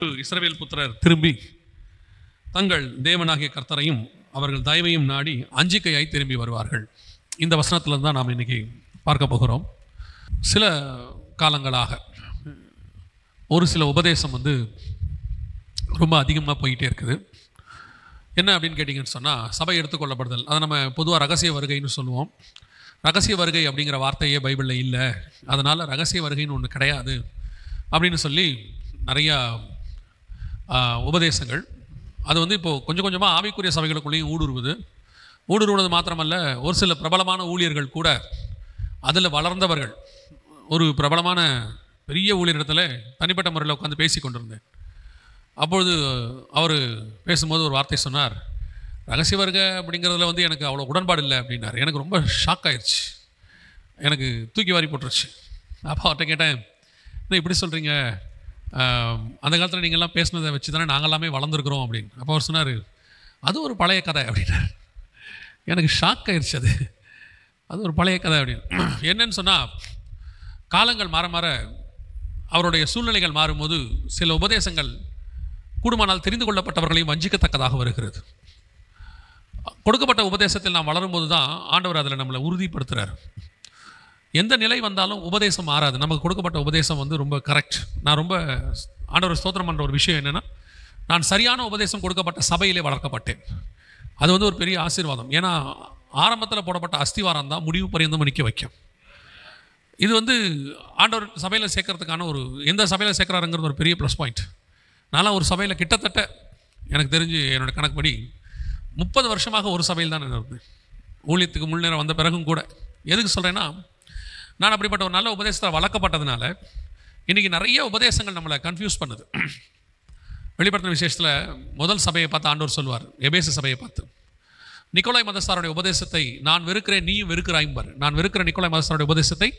இஸ்ரவேல் புத்திரர் திரும்பி தங்கள் தேவனாகிய கர்த்தரையும் அவர்கள் தயவையும் நாடி அஞ்சிக்கையாய் திரும்பி வருவார்கள். இந்த வசனத்தில் தான் நாம் இன்றைக்கி பார்க்க போகிறோம். சில காலங்களாக ஒரு சில உபதேசம் ரொம்ப அதிகமாக போயிட்டே இருக்குது. என்ன அப்படின்னு கேட்டிங்கன்னு சொன்னால், சபை எடுத்துக்கொள்ளப்படுதல், அதை நம்ம பொதுவாக ரகசிய வருகைன்னு சொல்லுவோம். ரகசிய வருகை அப்படிங்கிற வார்த்தையே பைபிளில் இல்லை, அதனால் ரகசிய வருகைன்னு ஒன்று கிடையாது அப்படின்னு சொல்லி நிறையா உபதேசங்கள். அது இப்போது கொஞ்சம் கொஞ்சமாக ஆவிக்குரிய சபைகளுக்குள்ளேயும் ஊடுருவது மாத்திரமல்ல, ஒரு சில பிரபலமான ஊழியர்கள் கூட அதில் வளர்ந்தவர்கள். ஒரு பிரபலமான பெரிய ஊழியரிடத்தில் தனிப்பட்ட முறையில் உட்காந்து பேசி கொண்டிருந்தேன். அப்பொழுது அவர் பேசும்போது ஒரு வார்த்தை சொன்னார், ரகசிய வருகை அப்படிங்கிறதுல எனக்கு அவ்வளோ உடன்பாடு இல்லை அப்படின்னார். எனக்கு ரொம்ப ஷாக் ஆயிடுச்சு, எனக்கு தூக்கி வாரி போட்டுருச்சு. அப்போ அவர்கிட்ட கேட்டேன், என்ன இப்படி சொல்கிறீங்க, அந்த காலத்தில் நீங்கள்லாம் பேசுனதை வச்சு தானே நாங்கள்லாமே வளர்ந்துருக்குறோம் அப்படின்னு. அப்போ அவர் சொன்னார், அது ஒரு பழைய கதை அப்படின்னார். எனக்கு ஷாக் ஆயிடுச்சு, அது ஒரு பழைய கதை அப்படின்னு. என்னன்னு சொன்னால், காலங்கள் மாற மாற அவருடைய சூழ்நிலைகள் மாறும்போது சில உபதேசங்கள் கூடுமானால் தெரிந்து கொள்ளப்பட்டவர்களையும் வஞ்சிக்கத்தக்கதாக வருகிறது. கொடுக்கப்பட்ட உபதேசத்தில் நாம் வளரும்போது தான் ஆண்டவர் அதில் நம்மளை உறுதிப்படுத்துகிறார். எந்த நிலை வந்தாலும் உபதேசம் மாறாது. நமக்கு கொடுக்கப்பட்ட உபதேசம் ரொம்ப கரெக்ட். நான் ரொம்ப ஆண்டவர் ஸ்தோத்திரம் பண்ணுற ஒரு விஷயம் என்னென்னா, நான் சரியான உபதேசம் கொடுக்கப்பட்ட சபையிலே வளர்க்கப்பட்டேன். அது ஒரு பெரிய ஆசீர்வாதம். ஏன்னா ஆரம்பத்தில் போடப்பட்ட அஸ்திவாரம் தான் முடிவு பரியந்தம் நிற்க வைக்கும். இது ஆண்டவர் சபையில் சேர்க்கறதுக்கான எந்த சபையில் சேர்க்குறாருங்கிறது ஒரு பெரிய ப்ளஸ் பாயிண்ட். நான்லாம் ஒரு சபையில் கிட்டத்தட்ட எனக்கு தெரிஞ்சு என்னோடய கணக்குப்படி 30 வருஷமாக ஒரு சபையில் தான் இருந்தேன், ஊழியத்துக்கு முன்னேற வந்த பிறகும் கூட. எதுக்கு சொல்கிறேன்னா, நான் அப்படிப்பட்ட ஒரு நல்ல உபதேசத்தை வளர்க்கப்பட்டதுனால இன்றைக்கி நிறைய உபதேசங்கள் நம்மளை கன்ஃபியூஸ் பண்ணுது. வெளிப்படுத்தின விசேஷத்தில் முதல் சபையை பார்த்து ஆண்டவர் சொல்வார், எபேசு சபையை பார்த்து, நிக்கோலாய் மதஸ்தாருடைய உபதேசத்தை நான் வெறுக்கிறேன், நீயும் வெறுக்கிறாய்ம்பார். நான் வெறுக்கிற நிக்கோலாய் மதஸ்தாருடைய உபதேசத்தை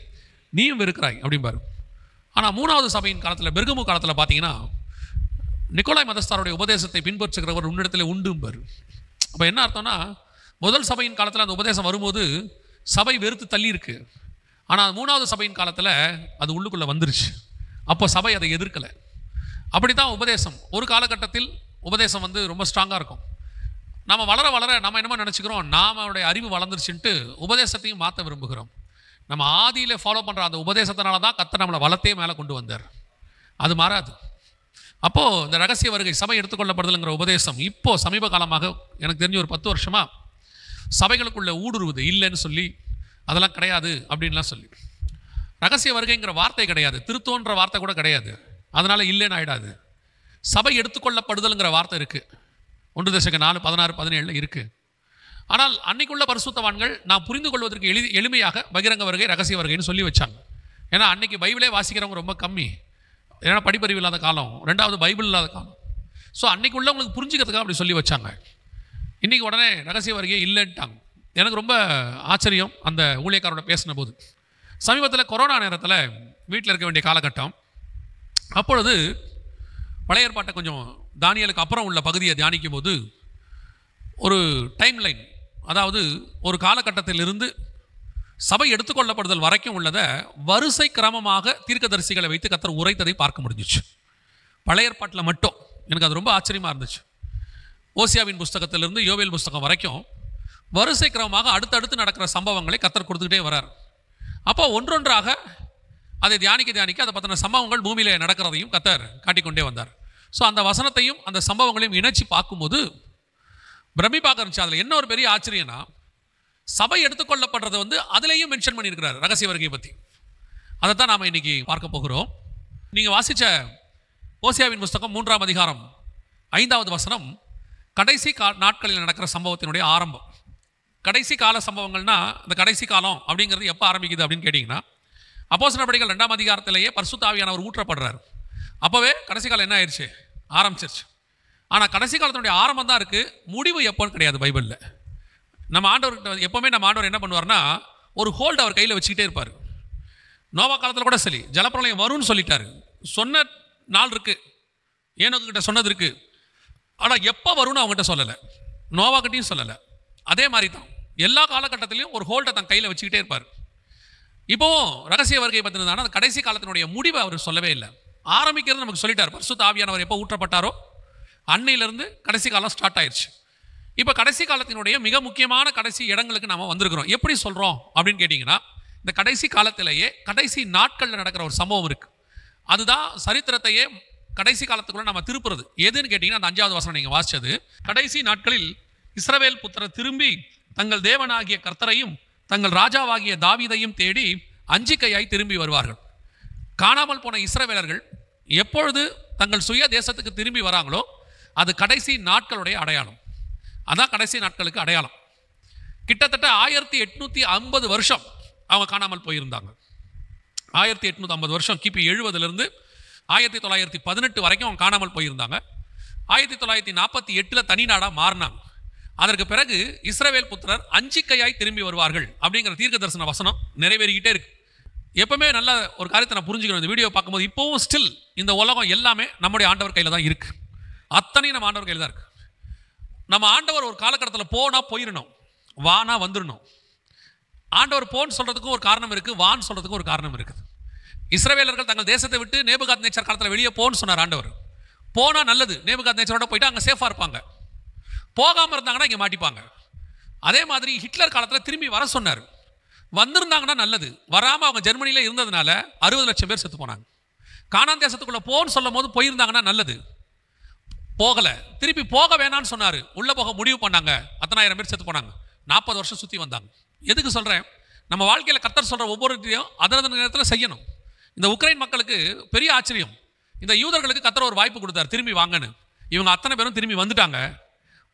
நீயும் வெறுக்கிறாய் அப்படிம்பார். ஆனால் 3வது சபையின் காலத்தில், பெர்கமு காலத்தில் பார்த்தீங்கன்னா, நிக்கோலாய் மதஸ்தாருடைய உபதேசத்தை பின்பற்றுகிறவர் உன்னிடத்தில் உண்டும்பார். அப்போ என்ன அர்த்தம்னா, முதல் சபையின் காலத்தில் அந்த உபதேசம் வரும்போது சபை வெறுத்து தள்ளி இருக்கு. ஆனால் 3வது சபையின் காலத்தில் அது உள்ளுக்குள்ளே வந்துருச்சு. அப்போ சபை அதை எதிர்க்கலை. அப்படி தான் உபதேசம். ஒரு காலகட்டத்தில் உபதேசம் ரொம்ப ஸ்ட்ராங்காக இருக்கும். நம்ம வளர வளர நம்ம என்னமோ நினச்சிக்கிறோம், நாமளுடைய அறிவு வளர்ந்துருச்சுன்ட்டு உபதேசத்தையும் மாற்ற விரும்புகிறோம். நம்ம ஆதியில் ஃபாலோ பண்ணுற அந்த உபதேசத்தினால தான் கர்த்தர் நம்மளை வளர்த்தே மேலே கொண்டு வந்தார். அது மாறாது. அப்போது இந்த ரகசிய வருகை, சபை எடுத்துக்கொள்ளப்படுதல்ங்கிற உபதேசம் இப்போது சமீப காலமாக எனக்கு தெரிஞ்ச ஒரு 10 வருஷமாக சபைகளுக்குள்ளே ஊடுருவுது. இல்லைன்னு சொல்லி அதெல்லாம் கிடையாது அப்படின்லாம் சொல்லி, ரகசிய வருகைங்கிற வார்த்தை கிடையாது, திருத்தோன்ற வார்த்தை கூட கிடையாது, அதனால் இல்லைன்னு ஆகிடாது. சபை எடுத்துக்கொள்ளப்படுதல்ங்கிற வார்த்தை இருக்குது, 1 Thessalonians 4:16-17 இருக்குது. ஆனால் அன்னைக்குள்ள பரிசுத்தவான்கள் நான் புரிந்து கொள்வதற்கு எளிமையாக பகிரங்க வருகை, ரகசிய வருகைன்னு சொல்லி வச்சாங்க. ஏன்னா அன்னைக்கு பைபிளே வாசிக்கிறவங்க ரொம்ப கம்மி. ஏன்னா படிப்பறிவு இல்லாத காலம், 2வது பைபிள் இல்லாத காலம். ஸோ அன்னைக்குள்ள உங்களுக்கு புரிஞ்சுக்கிறதுக்காக அப்படி சொல்லி வச்சாங்க. இன்றைக்கி உடனே ரகசிய வருகையே இல்லைன்ட்டாங்க. எனக்கு ரொம்ப ஆச்சரியம் அந்த ஊழியக்காரோட பேசின போது. சமீபத்தில் கொரோனா நேரத்தில் வீட்டில் இருக்க வேண்டிய காலகட்டம். அப்பொழுது பழைய ஏற்பாட்டை கொஞ்சம் தானியலுக்கு அப்புறம் உள்ள பகுதியை தியானிக்கும் போது ஒரு டைம் லைன், அதாவது ஒரு காலகட்டத்திலிருந்து சபை எடுத்துக்கொள்ளப்படுதல் வரைக்கும் உள்ளதை வரிசை கிரமமாக தீர்க்கதரிசிகளை வைத்து கர்த்தர் உரைத்ததை பார்க்க முடிஞ்சிச்சு. பழைய ஏற்பாட்டில் மட்டும் எனக்கு அது ரொம்ப ஆச்சரியமாக இருந்துச்சு. ஓசியாவின் புஸ்தகத்திலிருந்து யோவேல் புஸ்தகம் வரைக்கும் வரிசை கிரமமாக அடுத்தடுத்து நடக்கிற சம்பவங்களை கர்த்தர் கொடுத்துக்கிட்டே வரார். அப்போ ஒன்றொன்றாக அதை தியானிக்க அதை பற்றின சம்பவங்கள் பூமியிலே நடக்கிறதையும் கர்த்தர் காட்டிக்கொண்டே வந்தார். ஸோ அந்த வசனத்தையும் அந்த சம்பவங்களையும் இணைச்சி பார்க்கும்போது பிரமிப்பாக இருந்துச்சு. அதில் என்ன ஒரு பெரிய ஆச்சரியம்னா, சபை எடுத்துக்கொள்ளப்படுறது அதுலேயும் மென்ஷன் பண்ணியிருக்கிறார் ரகசிய வருகையை பற்றி. அதை தான் நாம் இன்றைக்கி பார்க்க போகிறோம். நீங்கள் வாசித்த ஓசியாவின் புஸ்தகம் 3ஆம் அதிகாரம் 5வது வசனம் கடைசி நாட்களில் நடக்கிற சம்பவத்தினுடைய ஆரம்பம். கடைசி கால சம்பவங்கள்னா, அந்த கடைசி காலம் அப்படிங்கிறது எப்போ ஆரம்பிக்குது அப்படின்னு கேட்டிங்கன்னா, அப்போஸ்தலர் நடவடிக்கைகள் 2ஆம் அதிகாரத்திலேயே பரிசுத்த ஆவியானவர் ஊற்றப்படுறார். அப்போவே கடைசி காலம் என்ன ஆயிடுச்சு, ஆரம்பிச்சிருச்சு. ஆனால் கடைசி காலத்தினுடைய ஆரம்பம் தான் இருக்குது, முடிவு எப்போன்னு கிடையாது பைபிளில். நம்ம ஆண்டவர்கிட்ட எப்போவுமே நம்ம ஆண்டவர் என்ன பண்ணுவார்னா, ஒரு ஹோல்டு அவர் கையில் வச்சுக்கிட்டே இருப்பார். நோவா காலத்தில் கூட சரி, ஜலப்பிரளயம் வரும்னு சொல்லிட்டாரு, சொன்ன நாள் இருக்குது, ஏனோக்கிட்ட சொன்னது இருக்குது. ஆனால் எப்போ வரும்னு அவங்ககிட்ட சொல்லலை, நோவாக்கிட்டையும் சொல்லலை. அதே மாதிரி தான் எல்லா காலகட்டத்திலையும் ஒரு ஹோல்டை தன் கையில் வச்சுக்கிட்டே இருப்பார். இப்போவும் ரகசிய வருகை பற்றினதான அந்த கடைசி காலத்தினுடைய முடிவை அவர் சொல்லவே இல்லை. ஆரம்பிக்கிறது நமக்கு சொல்லிட்டார். பரிசுத்த ஆவியானவர் எப்போ ஊற்றப்பட்டாரோ அன்னையிலிருந்து கடைசி காலம் ஸ்டார்ட் ஆயிடுச்சு. இப்போ கடைசி காலத்தினுடைய மிக முக்கியமான கடைசி இடங்களுக்கு நாம் வந்திருக்கிறோம். எப்படி சொல்கிறோம் அப்படின்னு கேட்டிங்கன்னா, இந்த கடைசி காலத்திலேயே கடைசி நாட்களில் நடக்கிற ஒரு சம்பவம் இருக்குது. அதுதான் சரித்திரத்தையே கடைசி காலத்துக்குள்ளே நம்ம திருப்புறது. எதுன்னு கேட்டிங்கன்னா, அந்த 5வது வசனம் நீங்கள் வாசிச்சது, கடைசி நாட்களில் இஸ்ரவேல் புத்திரர் திரும்பி தங்கள் தேவனாகிய கர்த்தரையும் தங்கள் ராஜாவாகிய தாவீதையும் தேடி அஞ்சிக்கையாய் திரும்பி வருவார்கள். காணாமல் போன இஸ்ரவேலர்கள் எப்பொழுது தங்கள் சுய தேசத்துக்கு திரும்பி வராங்களோ அது கடைசி நாட்களுடைய அடையாளம். அதான் கடைசி நாட்களுக்கு அடையாளம். கிட்டத்தட்ட 1850 வருஷம் அவங்க காணாமல் போயிருந்தாங்க. 1850 வருஷம், கிபி 70லிருந்து 1918 வரைக்கும் அவங்க காணாமல் போயிருந்தாங்க. 1948 தனி நாடாக மாறினாங்க. அதற்கு பிறகு இஸ்ரவேல் புத்திரர் அஞ்சிக்கையாய் திரும்பி வருவார்கள் அப்படிங்கிற தீர்க்க தரிசன வசனம் நிறைவேறிக்கிட்டே இருக்கு. எப்பவுமே நல்ல ஒரு காரியத்தை நான் புரிஞ்சுக்கணும். இந்த வீடியோ பார்க்கும்போது இப்போவும் ஸ்டில் இந்த உலகம் எல்லாமே நம்முடைய ஆண்டவர் கையில் தான் இருக்கு. அத்தனையும் நம்ம ஆண்டவர் கையில் தான் இருக்கு. நம்ம ஆண்டவர் ஒரு காலகட்டத்தில் போனா போயிடணும், வானா வந்துடணும். ஆண்டவர் போன்னு சொல்றதுக்கும் ஒரு காரணம் இருக்கு, வான்னு சொல்றதுக்கும் ஒரு காரணம் இருக்குது. இஸ்ரவேலர்கள் தங்கள் தேசத்தை விட்டு நேபுகாத்நேச்சர் காலத்தில் வெளியே போன்னு சொன்னார் ஆண்டவர். போனா நல்லது, நேபுகாத்நேச்சரோட போயிட்டு அங்கே சேஃபாக இருப்பாங்க. போகாமல் இருந்தாங்கன்னா இங்கே மாட்டிப்பாங்க. அதே மாதிரி ஹிட்லர் காலத்தில் திரும்பி வர சொன்னார். வந்திருந்தாங்கன்னா நல்லது, வராமல் அவங்க ஜெர்மனியில் இருந்ததுனால 60 லட்சம் பேர் செத்து போனாங்க. கானான் தேசத்துக்குள்ளே போன்னு சொல்லும் போது போயிருந்தாங்கன்னா நல்லது, போகலை. திருப்பி போக வேணான்னு சொன்னார், உள்ளே போக முடிவு பண்ணாங்க. 10,000 பேர் செத்து போனாங்க. 40 வருஷம் சுற்றி வந்தாங்க. எதுக்கு சொல்கிறேன்? நம்ம வாழ்க்கையில் கர்த்தர் சொல்கிற ஒவ்வொருத்தையும் அதனது நேரத்தில் செய்யணும். இந்த உக்ரைன் மக்களுக்கு பெரிய ஆச்சரியம். இந்த யூதர்களுக்கு கர்த்தர் ஒரு வாய்ப்பு கொடுத்தார், திரும்பி வாங்கன்னு. இவங்க அத்தனை பேரும் திரும்பி வந்துட்டாங்க.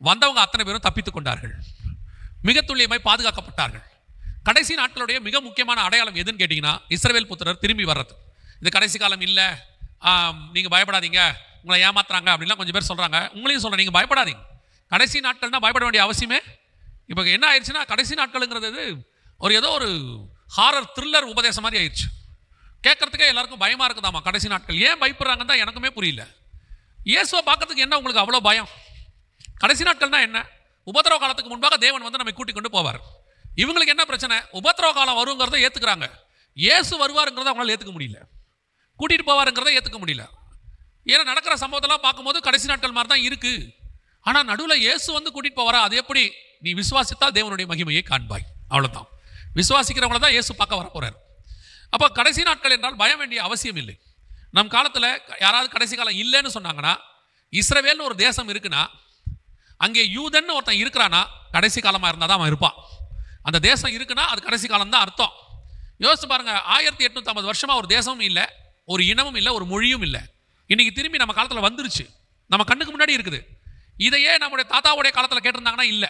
வந்தவங்க அத்தனை பேரும் தப்பித்துக் கொண்டார்கள், மிக துல்லியமாய் பாதுகாக்கப்பட்டார்கள். கடைசி நாட்களுடைய மிக முக்கியமான அடையாளம் எதுன்னு கேட்டிங்கன்னா, இஸ்ரவேல் புத்திரர் திரும்பி வர்றது. இது கடைசி காலம் இல்லை, நீங்கள் பயப்படாதீங்க, உங்களை ஏமாத்துறாங்க அப்படின்லாம் கொஞ்சம் பேர் சொல்கிறாங்க. உங்களையும் சொல்கிறேன், நீங்கள் பயப்படாதீங்க. கடைசி நாட்கள்னால் பயப்பட வேண்டிய அவசியமே. இப்போ என்ன ஆயிடுச்சுன்னா, கடைசி நாட்களுங்கிறது ஏதோ ஒரு ஹாரர் த்ரில்லர் உபதேசம் மாதிரி ஆயிடுச்சு. கேட்கறதுக்கே எல்லாருக்கும் பயமாக இருக்குதாமா கடைசி நாட்கள். ஏன் பயப்படுறாங்கன்னு தான் எனக்குமே புரியல. இயேசுவை பார்க்கறதுக்கு என்ன உங்களுக்கு அவ்வளோ பயம்? கடைசி நாட்கள்னா என்ன? உபத்திரவ காலத்துக்கு முன்பாக தேவன் வந்து நம்மை கூட்டிக் கொண்டு போவார். இவங்களுக்கு என்ன பிரச்சனை? உபத்திரவ காலம் வருங்கிறத ஏற்றுக்கிறாங்க, இயேசு வருவாருங்கிறத அவங்களால ஏற்றுக்க முடியல, கூட்டிகிட்டு போவாருங்கிறத ஏற்றுக்க முடியல. ஏன்னா நடக்கிற சம்பவத்தெல்லாம் பார்க்கும்போது கடைசி நாட்கள் மாதிரி தான் இருக்குது. ஆனால் நடுவில் இயேசு வந்து கூட்டிகிட்டு போவாரா? அது எப்படி? நீ விசுவாசித்தால் தேவனுடைய மகிமையை காண்பாய். அவ்வளோதான். விசுவாசிக்கிறவங்கள தான் இயேசு பார்க்க வர போகிறார். அப்போ கடைசி நாட்கள் என்றால் பயம் வேண்டிய அவசியம் இல்லை. நம் காலத்தில் யாராவது கடைசி காலம் இல்லைன்னு சொன்னாங்கன்னா, இஸ்ரவேல்னு ஒரு தேசம் இருக்குன்னா, அங்கே யூதன் ஒருத்தன் இருக்கிறான்னா கடைசி காலமாக இருந்தால் தான் அவன் இருப்பான். அந்த தேசம் இருக்குன்னா அது கடைசி காலம் தான் அர்த்தம். யோசிச்சு பாருங்க, 1850 வருஷமாக ஒரு தேசமும் இல்லை, ஒரு இனமும் இல்லை, ஒரு மொழியும் இல்லை. இன்னைக்கு திரும்பி நம்ம காலத்தில் வந்துருச்சு, நம்ம கண்ணுக்கு முன்னாடி இருக்குது. இதையே நம்முடைய தாத்தாவுடைய காலத்தில் கேட்டிருந்தாங்கன்னா இல்லை,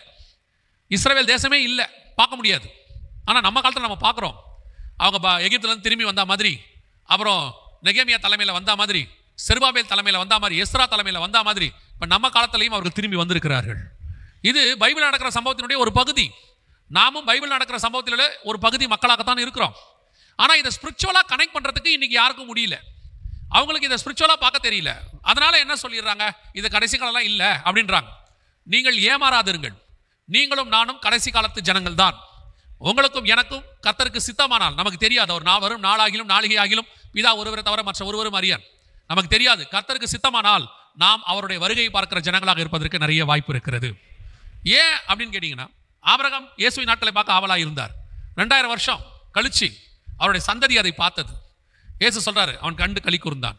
இஸ்ரவேல் தேசமே இல்லை, பார்க்க முடியாது. ஆனால் நம்ம காலத்தில் நம்ம பார்க்குறோம். அவங்க எகிப்துலேருந்து திரும்பி வந்த மாதிரி, அப்புறம் நெகேமியா தலைமையில் வந்த மாதிரி, செருபாபேல் தலைமையில் வந்த மாதிரி, எஸ்ரா தலைமையில் வந்த மாதிரி, இப்போ நம்ம காலத்திலையும் அவர்கள் திரும்பி வந்திருக்கிறார்கள். இது பைபிள் நடக்கிற சம்பவத்தினுடைய ஒரு பகுதி. நாமும் பைபிள் நடக்கிற சம்பவத்தில் ஒரு பகுதி மக்களாகத்தான் இருக்கிறோம். ஆனால் இதை ஸ்பிரிச்சுவலாக கனெக்ட் பண்ணுறதுக்கு இன்னைக்கு யாருக்கும் முடியல. அவங்களுக்கு இதை ஸ்பிரிச்சுவலாக பார்க்க தெரியல. அதனால என்ன சொல்லிடுறாங்க? இது கடைசி காலம்லாம் இல்லை அப்படின்றாங்க. நீங்கள் ஏமாறாதிருங்கள், நீங்களும் நானும் கடைசி காலத்து ஜனங்கள் தான். உங்களுக்கும் எனக்கும் கர்த்தருக்கு சித்தமானால், நமக்கு தெரியாது அவர் வரும் நாளாகிலும் நாளிகை ஆகிலும் பிதா ஒருவரை தவிர மற்ற ஒருவரும் அறியார், நமக்கு தெரியாது. கர்த்தருக்கு சித்தமானால் நாம் அவருடைய வருகையை பார்க்கிற ஜனங்களாக இருப்பதற்கு நிறைய வாய்ப்பு இருக்கிறது. ஏன் அப்படின்னு கேட்டிங்கன்னா, ஆபிரகாம் இயேசுவின் நாட்களை பார்க்க ஆவலாக இருந்தார். 2000 வருஷம் கழிச்சு அவருடைய சந்ததி அதை பார்த்தது. இயேசு சொல்றாரு, அவன் கண்டு களி கூர்ந்தான்.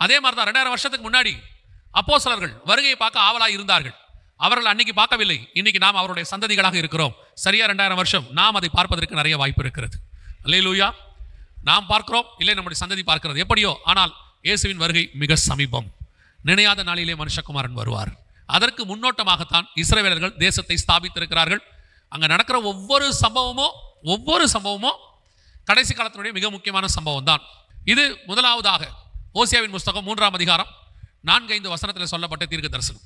அதே மாதிரி தான் 2000 வருஷத்துக்கு முன்னாடி அப்போஸ்தலர்கள் வருகையை பார்க்க ஆவலாக இருந்தார்கள். அவர்கள் அன்னைக்கு பார்க்கவில்லை, இன்னைக்கு நாம் அவருடைய சந்ததிகளாக இருக்கிறோம். சரியா 2000 வருஷம் நாம் அதை பார்ப்பதற்கு நிறைய வாய்ப்பு இருக்கிறது. அல்லேலூயா. நாம் பார்க்கிறோம், இல்லை நம்முடைய சந்ததி பார்க்கிறது, எப்படியோ. ஆனால் இயேசுவின் வருகை மிக சமீபம். நினையாத நாளிலே மனுஷகுமாரன் வருவார். அதற்கு முன்னோட்டமாகத்தான் இஸ்ரவேலர்கள் தேசத்தை ஸ்தாபித்திருக்கிறார்கள். அங்கே நடக்கிற ஒவ்வொரு சம்பவமும் கடைசி காலத்தினுடைய மிக முக்கியமான சம்பவம் தான். இது முதலாவதாக ஓசியாவின் புஸ்தகம் 3ஆம் அதிகாரம் 4-5 வசனத்தில் சொல்லப்பட்ட தீர்க்க தரிசனம்.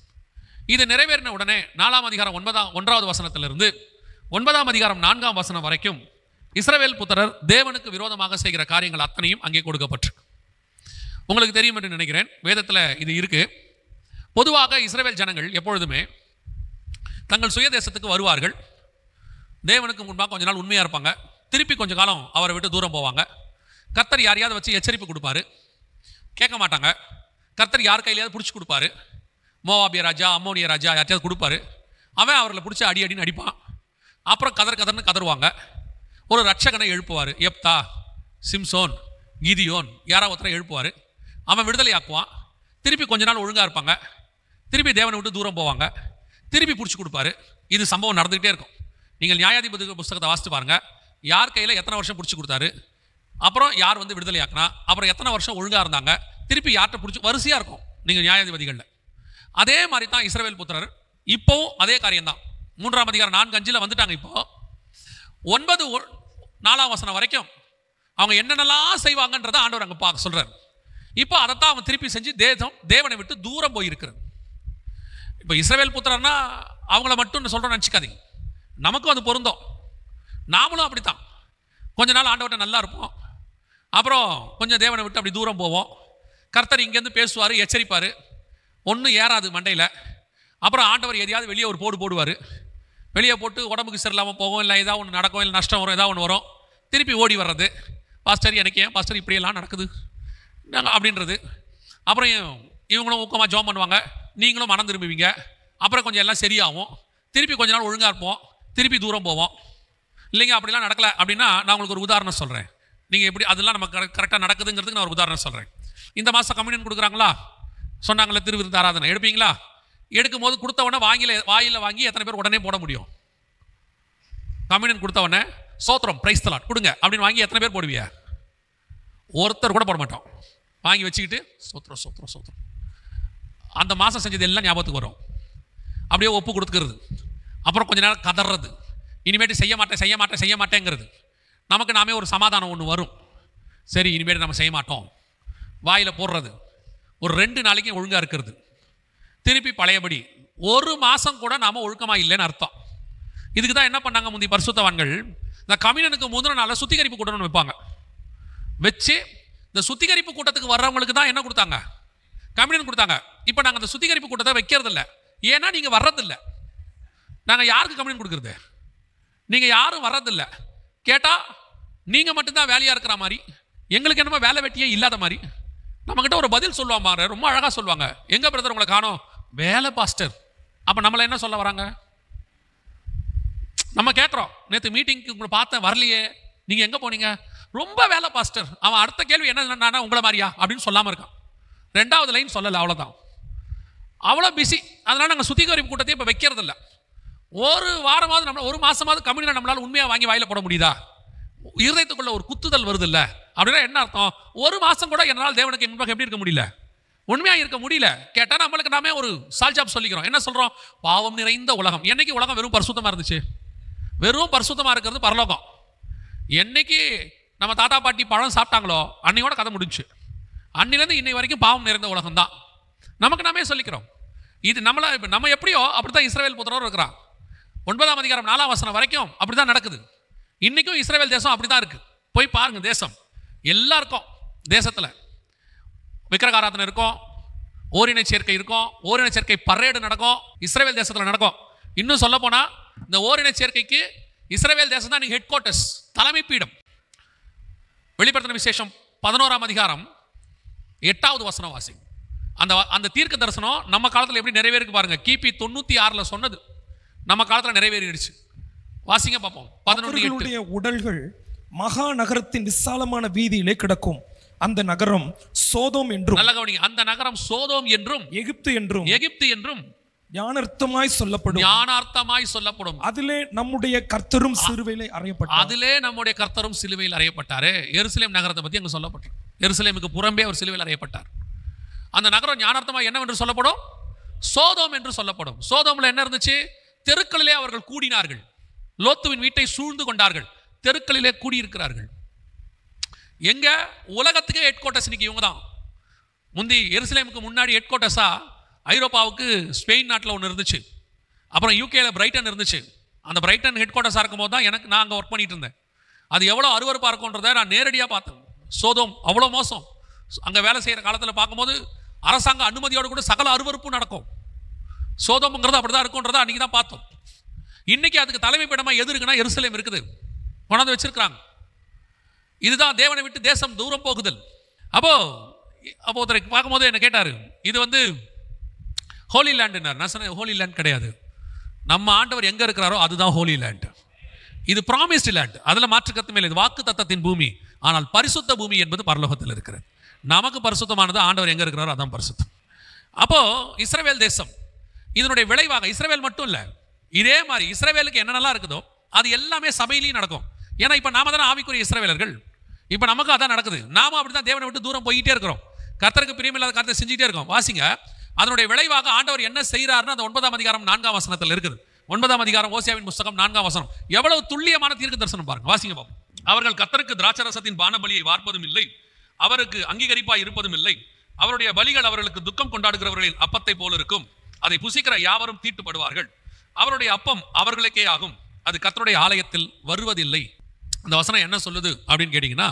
இது நிறைவேறின உடனே 4ஆம் அதிகாரம் 1வது வசனத்திலிருந்து 9ஆம் அதிகாரம் 4ஆம் வசனம் வரைக்கும் இஸ்ரவேல் புத்திரர் தேவனுக்கு விரோதமாக செய்கிற காரியங்கள் அத்தனையும் அங்கே கொடுக்கப்பட்டிருக்கு. உங்களுக்கு தெரியும் என்று நினைக்கிறேன், வேதத்தில் இது இருக்கு. பொதுவாக இஸ்ரவேல் ஜனங்கள் எப்பொழுதுமே தங்கள் சுய தேசத்துக்கு வருவார்கள். தேவனுக்கு முன்பாக கொஞ்ச நாள் உண்மையாக இருப்பாங்க, திருப்பி கொஞ்ச காலம் அவரை விட்டு தூரம் போவாங்க. கர்த்தர் யாரையாவது வச்சு எச்சரிப்பு கொடுப்பாரு, கேட்க மாட்டாங்க. கர்த்தர் யார் கையிலையாவது பிடிச்சி கொடுப்பாரு. மோவாபிய ராஜா, அம்மோனிய ராஜா யார்ட்டையாவது கொடுப்பாரு. அவன் அவர்களை பிடிச்சி அடி அடின்னு அடிப்பான். அப்புறம் கதர்னு கதறுவாங்க. ஒரு ரட்சகனை எழுப்புவார். எப்தா, சிம்சோன், கிதியோன் யாராவது ஒருத்தரை எழுப்புவார். அவன் விடுதலை ஆக்குவான். திருப்பி கொஞ்ச நாள் ஒழுங்காக இருப்பாங்க. திருப்பி தேவனை விட்டு தூரம் போவாங்க. திருப்பி பிடிச்சி கொடுப்பாரு. இது சம்பவம் நடந்துக்கிட்டே இருக்கும். நீங்கள் நியாயாதிபதி புஸ்தகத்தை வாசித்து பாருங்கள். யார் கையில் எத்தனை வருஷம் பிடிச்சி கொடுத்தாரு, அப்புறம் யார் வந்து விடுதலை ஆக்கினா, அப்புறம் எத்தனை வருஷம் ஒழுங்காக இருந்தாங்க, திருப்பி யார்கிட்ட பிடிச்சி வரிசையாக இருக்கும் நீங்கள் நியாயாதிபதிகளில். அதே மாதிரி தான் இஸ்ரவேல் புத்திரர் இப்போவும் அதே காரியம்தான். 3ஆம் அதிகாரம் 4:5 வந்துட்டாங்க. இப்போ 9:4 வரைக்கும் அவங்க என்னென்னலாம் செய்வாங்கன்றதை ஆண்டவர் அங்கே பார்க்க சொல்கிறார். இப்போ அதைத்தான் அவங்க திருப்பி செஞ்சு தேவனை விட்டு தூரம் போயிருக்கிறது. இப்போ இஸ்ரவேல் புத்திரர்னா அவங்கள மட்டும் சொல்கிறோன்னு நினச்சிக்காதீங்க. நமக்கும் அது பொருந்தோம். நாமளும் அப்படித்தான். கொஞ்ச நாள் ஆண்டவர்கிட்ட நல்லா இருப்போம். அப்புறம் கொஞ்சம் தேவனை விட்டு அப்படி தூரம் போவோம். கர்த்தர் இங்கேருந்து பேசுவார், எச்சரிப்பார். ஒன்றும் ஏறாது மண்டையில். அப்புறம் ஆண்டவர் எதையாவது வெளியே ஒரு போடுவார். வெளியே போட்டு உடம்புக்கு சரியில்லாமல் போகும், இல்லை ஏதாவது ஒன்று நடக்கும், இல்லை நஷ்டம் வரும், ஏதாவது ஒன்று வரும். திருப்பி ஓடி வர்றது, பாஸ்டர் எனக்கு ஏன் பாஸ்டர் இப்படியெல்லாம் நடக்குது அப்படின்றது. அப்புறம் இவங்களும் ஊக்கமாக ஜாம் பண்ணுவாங்க, நீங்களும் மனம் திரும்புவீங்க. அப்புறம் கொஞ்சம் எல்லாம் சரியாகும். திருப்பி கொஞ்ச நாள் ஒழுங்காக இருப்போம், திருப்பி தூரம் போவோம். இல்லைங்க அப்படிலாம் நடக்கலை அப்படின்னா நான் உங்களுக்கு ஒரு உதாரணம் சொல்கிறேன். நீங்கள் எப்படி அதெல்லாம் நம்ம கரெக்டாக நடக்குதுங்கிறதுக்கு நான் ஒரு உதாரணம் சொல்கிறேன். இந்த மாதம் கம்யூனியன் கொடுக்குறாங்களா, சொன்னாங்களே திருவிருந்து ஆராதனை எடுப்பீங்களா? எடுக்கும் போது கொடுத்தவொடனே வாயில் வாங்கி எத்தனை பேர் உடனே போட முடியும்? கம்யூனியன் கொடுத்தவொடனே சோத்திரம் பிரைஸ் தி லார்ட் கொடுங்க அப்படின்னு வாங்கி எத்தனை பேர் போடுவியா? ஒருத்தர் கூட போட மாட்டோம். வாங்கி வச்சுக்கிட்டு சோத்திரம் சோத்திரம் சோத்திரம். அந்த மாதம் செஞ்சது எல்லாம் ஞாபகத்துக்கு வரும். அப்படியே ஒப்பு கொடுத்துக்கிறது. அப்புறம் கொஞ்ச நேரம் கதறது. இனிமேட்டு செய்ய மாட்டேன் செய்ய மாட்டேன் செய்ய மாட்டேங்கிறது. நமக்கு நாமே ஒரு சமாதானம் ஒன்று வரும். சரி இனிமேட்டு நம்ம செய்ய மாட்டோம். வாயில் போடுறது. ஒரு 2 நாளைக்கு ஒழுங்காக இருக்கிறது. திருப்பி பழையபடி. ஒரு மாதம் கூட நாம் ஒழுக்கமாக இல்லைன்னு அர்த்தம். இதுக்கு தான் என்ன பண்ணாங்க முந்தி பரிசுத்தவான்கள், இந்த கம்யூனியனுக்கு முதல் நாளில் சுத்திகரிப்பு கூட்டம்னு வைப்பாங்க. வச்சு இந்த சுத்திகரிப்பு கூட்டத்துக்கு வர்றவங்களுக்கு தான் என்ன கொடுத்தாங்க? கம்யூனியன் கொடுத்தாங்க. இப்போ நாங்கள் அந்த சுத்திகரிப்பு கூட்டத்தை வைக்கிறதில்ல. ஏன்னா நீங்கள் வர்றதில்லை. நாங்கள் யாருக்கு கம்யூனியன் கொடுக்குறது? நீங்கள் யாரும் வர்றதில்லை. கேட்டால் நீங்கள் மட்டும்தான் வேலையாக இருக்கிற மாதிரி, எங்களுக்கு என்னமோ வேலை வெட்டியே இல்லாத மாதிரி நம்மக்கிட்ட ஒரு பதில் சொல்லுவாங்க. ரொம்ப அழகாக சொல்லுவாங்க. எங்கே பிரதர் உங்களை காணோம்? வேலை பாஸ்டர். அப்போ நம்மளை என்ன சொல்ல வராங்க? நம்ம கேட்குறோம், நேற்று மீட்டிங்க்கு உங்களை பார்த்தேன் வரலையே, நீங்கள் எங்கே போனீங்க? ரொம்ப வேலை பாஸ்டர். அவன் அடுத்த கேள்வி என்ன, உங்களை மாதிரியா அப்படின்னு சொல்லாமல் இருக்கான். 2வது லைன் சொல்லலை, அவ்வளோதான். அவ்வளோ பிஸி. அதனால் நாங்கள் சுத்திகரிப்பு கூட்டத்தை இப்போ வைக்கிறதில்ல. ஒரு வாரமாவது நம்ம ஒரு மாதமாவது கம்யூனியன் நம்மளால் உண்மையாக வாங்கி வாயில் போட முடியுதா? இருதயத்துக்குள்ள ஒரு குத்துதல் வருது இல்லை? அப்படின்னா என்ன அர்த்தம்? ஒரு மாதம் கூட என்னால் தேவனுக்கு முன்பாக எப்படி இருக்க முடியல, உண்மையாக இருக்க முடியல. கேட்டால் நம்மளுக்கு நாமே ஒரு சால்ஜாப் சொல்லிக்கிறோம். என்ன சொல்கிறோம்? பாவம் நிறைந்த உலகம். என்னைக்கு உலகம் வெறும் பரிசுத்தமாக இருந்துச்சு? வெறும் பரிசுத்தமாக இருக்கிறது பரலோகம். என்னைக்கு நம்ம தாத்தா பாட்டி பழம் சாப்பிட்டாங்களோ அன்னையோட கதை முடிஞ்சு. அன்னிலேருந்து இன்னை வரைக்கும் பாவம் நிறைந்த உலகம் தான் நமக்கு நாமே சொல்லிக்கிறோம். இது நம்மளை நம்ம எப்படியோ அப்படி தான் இஸ்ரவேல் புத்திரர் இருக்கிறான். 9ஆம் அதிகாரம் 4ஆம் வசனம் வரைக்கும் அப்படி தான் நடக்குது. இன்றைக்கும் இஸ்ரவேல் தேசம் அப்படி தான் இருக்குது. போய் பாருங்கள். தேசம் எல்லாருக்கும் தேசத்தில் விக்கிரகாராதனை இருக்கும், ஓரின சேர்க்கை இருக்கும், ஓரின சேர்க்கை பரேடு நடக்கும், இஸ்ரவேல் தேசத்தில் நடக்கும். இன்னும் சொல்ல போனால் இந்த ஓரின சேர்க்கைக்கு இஸ்ரவேல் தேசம் தான் ஹெட் குவார்ட்டர்ஸ், தலைமை பீடம். வெளிப்படுத்தின விசேஷம் 11ஆம் அதிகாரம் 8வது வசனம் வாசி. அந்த தீர்க்க தரிசனம் நம்ம காலத்தில் எப்படி நிறைவேறிக்கு பாருங்க. கிபி 96 சொன்னது நம்ம காலத்தில் நிறைவேறிடுச்சு. வாசிங்க பார்ப்போம். 11:8. உடல்கள் மகா நகரத்தின் விசாலமான வீதியிலே கிடக்கும். அந்த நகரம் சோதோம் என்றும், நல்ல கவனிங்க, அந்த நகரம் சோதோம் என்றும் எகிப்து என்றும் ஞானார்த்தமாய் சொல்லப்படும். அதிலே நம்முடைய கர்த்தரும் சிலுவையில் அறையப்பட்டார். எருசலேம் நகரத்தை பற்றி அங்கே சொல்லப்பட்டது. எருசலேமுக்கு புறம்பே அவர் சிலுவையில் அறையப்பட்டார். அந்த நகரம் ஞானார்த்தமாய் என்னவென்று சொல்லப்படும்? சோதோம் என்று சொல்லப்படும். சோதோம்ல என்ன இருந்துச்சு? தெருக்களிலே அவர்கள் கூடினார்கள். லோத்துவின் வீட்டை சூழ்ந்து கொண்டார்கள். தெருக்களிலே கூடியிருக்கிறார்கள். எங்க? உலகத்துக்கே ஹெட் குவார்ட்டர்ஸ் இன்னைக்கு இவங்க தான். முந்தி எருசலேமுக்கு முன்னாடி ஹெட் குவார்ட்டர்ஸா ஐரோப்பாவுக்கு ஸ்பெயின் நாட்டில் ஒன்று இருந்துச்சு. அப்புறம் யூகேல பிரைட்டன் இருந்துச்சு. அந்த பிரைட்டன் ஹெட் குவார்ட்டர்ஸாக இருக்கும்போது தான் நான் அங்கே ஒர்க் பண்ணிட்டு இருந்தேன். அது எவ்வளோ அருவருப்பாக இருக்கும்ன்றதை நான் நேரடியாக பார்த்தேன். சோதோம் அவ்வளோ மோசம். அங்கே வேலை செய்கிற காலத்தில் பார்க்கும்போது அரசாங்க அனுமதியோடு கூட சகல அருவருப்பும் நடக்கும். சோதோம்ங்கிறது அப்படி தான் இருக்கும்ன்றதை அன்றைக்கி தான் பார்த்தோம். இன்றைக்கி அதுக்கு தலைமைப்பிடமாக எது இருக்குன்னா எருசலேம் இருக்குது, கொண்டாந்து வச்சிருக்கிறாங்க. இதுதான் தேவனை விட்டு தேசம் தூரம் போகுதல். அப்போ அப்போ ஒருத்தரை பார்க்கும்போது என்ன கேட்டார், இது வந்து ஹோலி லேண்டுன்னார். நான் சொன்னேன் ஹோலி லேண்ட் கிடையாது, நம்ம ஆண்டவர் எங்கே இருக்கிறாரோ அதுதான் ஹோலி லேண்ட். இது ப்ராமிஸ்டு லேண்ட், அதில் மாற்றுக்கத்து மேலே இது வாக்கு தத்தத்தின் பூமி. ஆனால் பரிசுத்த பூமி என்பது பரலோகத்தில் இருக்கிறது. நமக்கு பரிசுத்தமானது ஆண்டவர் எங்கே இருக்கிறாரோ அதான் பரிசுத்தம். அப்போது இஸ்ரவேல் தேசம் இதனுடைய விளைவாக, இஸ்ரவேல் மட்டும் இல்லை, இதே மாதிரி இஸ்ரவேலுக்கு என்னென்னலாம் இருக்குதோ அது எல்லாமே சபையிலையும் நடக்கும். ஏன்னா இப்போ நாம தானே ஆவிக்குரிய இஸ்ரவேலர்கள். இப்போ நமக்கு அதான் நடக்குது. நாம அப்படி தான் தேவனை விட்டு தூரம் போய்கிட்டே இருக்கிறோம், கர்த்தருக்கு பிரியமில்லாத காரியத்தை செஞ்சுட்டே இருக்கோம். வாசிங்க, அதனுடைய விளைவாக ஆண்டவர் என்ன செய்கிறாருன்னு அந்த 9ஆம் அதிகாரம் 4ஆம் வசனத்தில் இருக்குது. 9ஆம் அதிகாரம் ஓசியாவின் புஸ்தகம் 4ஆம் வசனம். எவ்வளவு துல்லியமான தீர்க்க தரிசனம் பாருங்க. வாசிங்க பாப்போம். அவர்கள் கர்த்தருக்கு திராட்சரசத்தின் பானபலியை வார்ப்பதும் இல்லை, அவருக்கு அங்கீகரிப்பாய் இருப்பதும் இல்லை. அவருடைய பலிகள் அவர்களுக்கு துக்கம் கொண்டாடுகிறவர்களின் அப்பத்தை போல இருக்கும், அதை புசிக்கிற யாவரும் தீட்டுப்படுவார்கள். அவருடைய அப்பம் அவர்களுக்கே ஆகும், அது கர்த்தருடைய ஆலயத்தில் வருவதில்லை. அந்த வசனம் என்ன சொல்லுது அப்படின்னு கேட்டீங்கன்னா,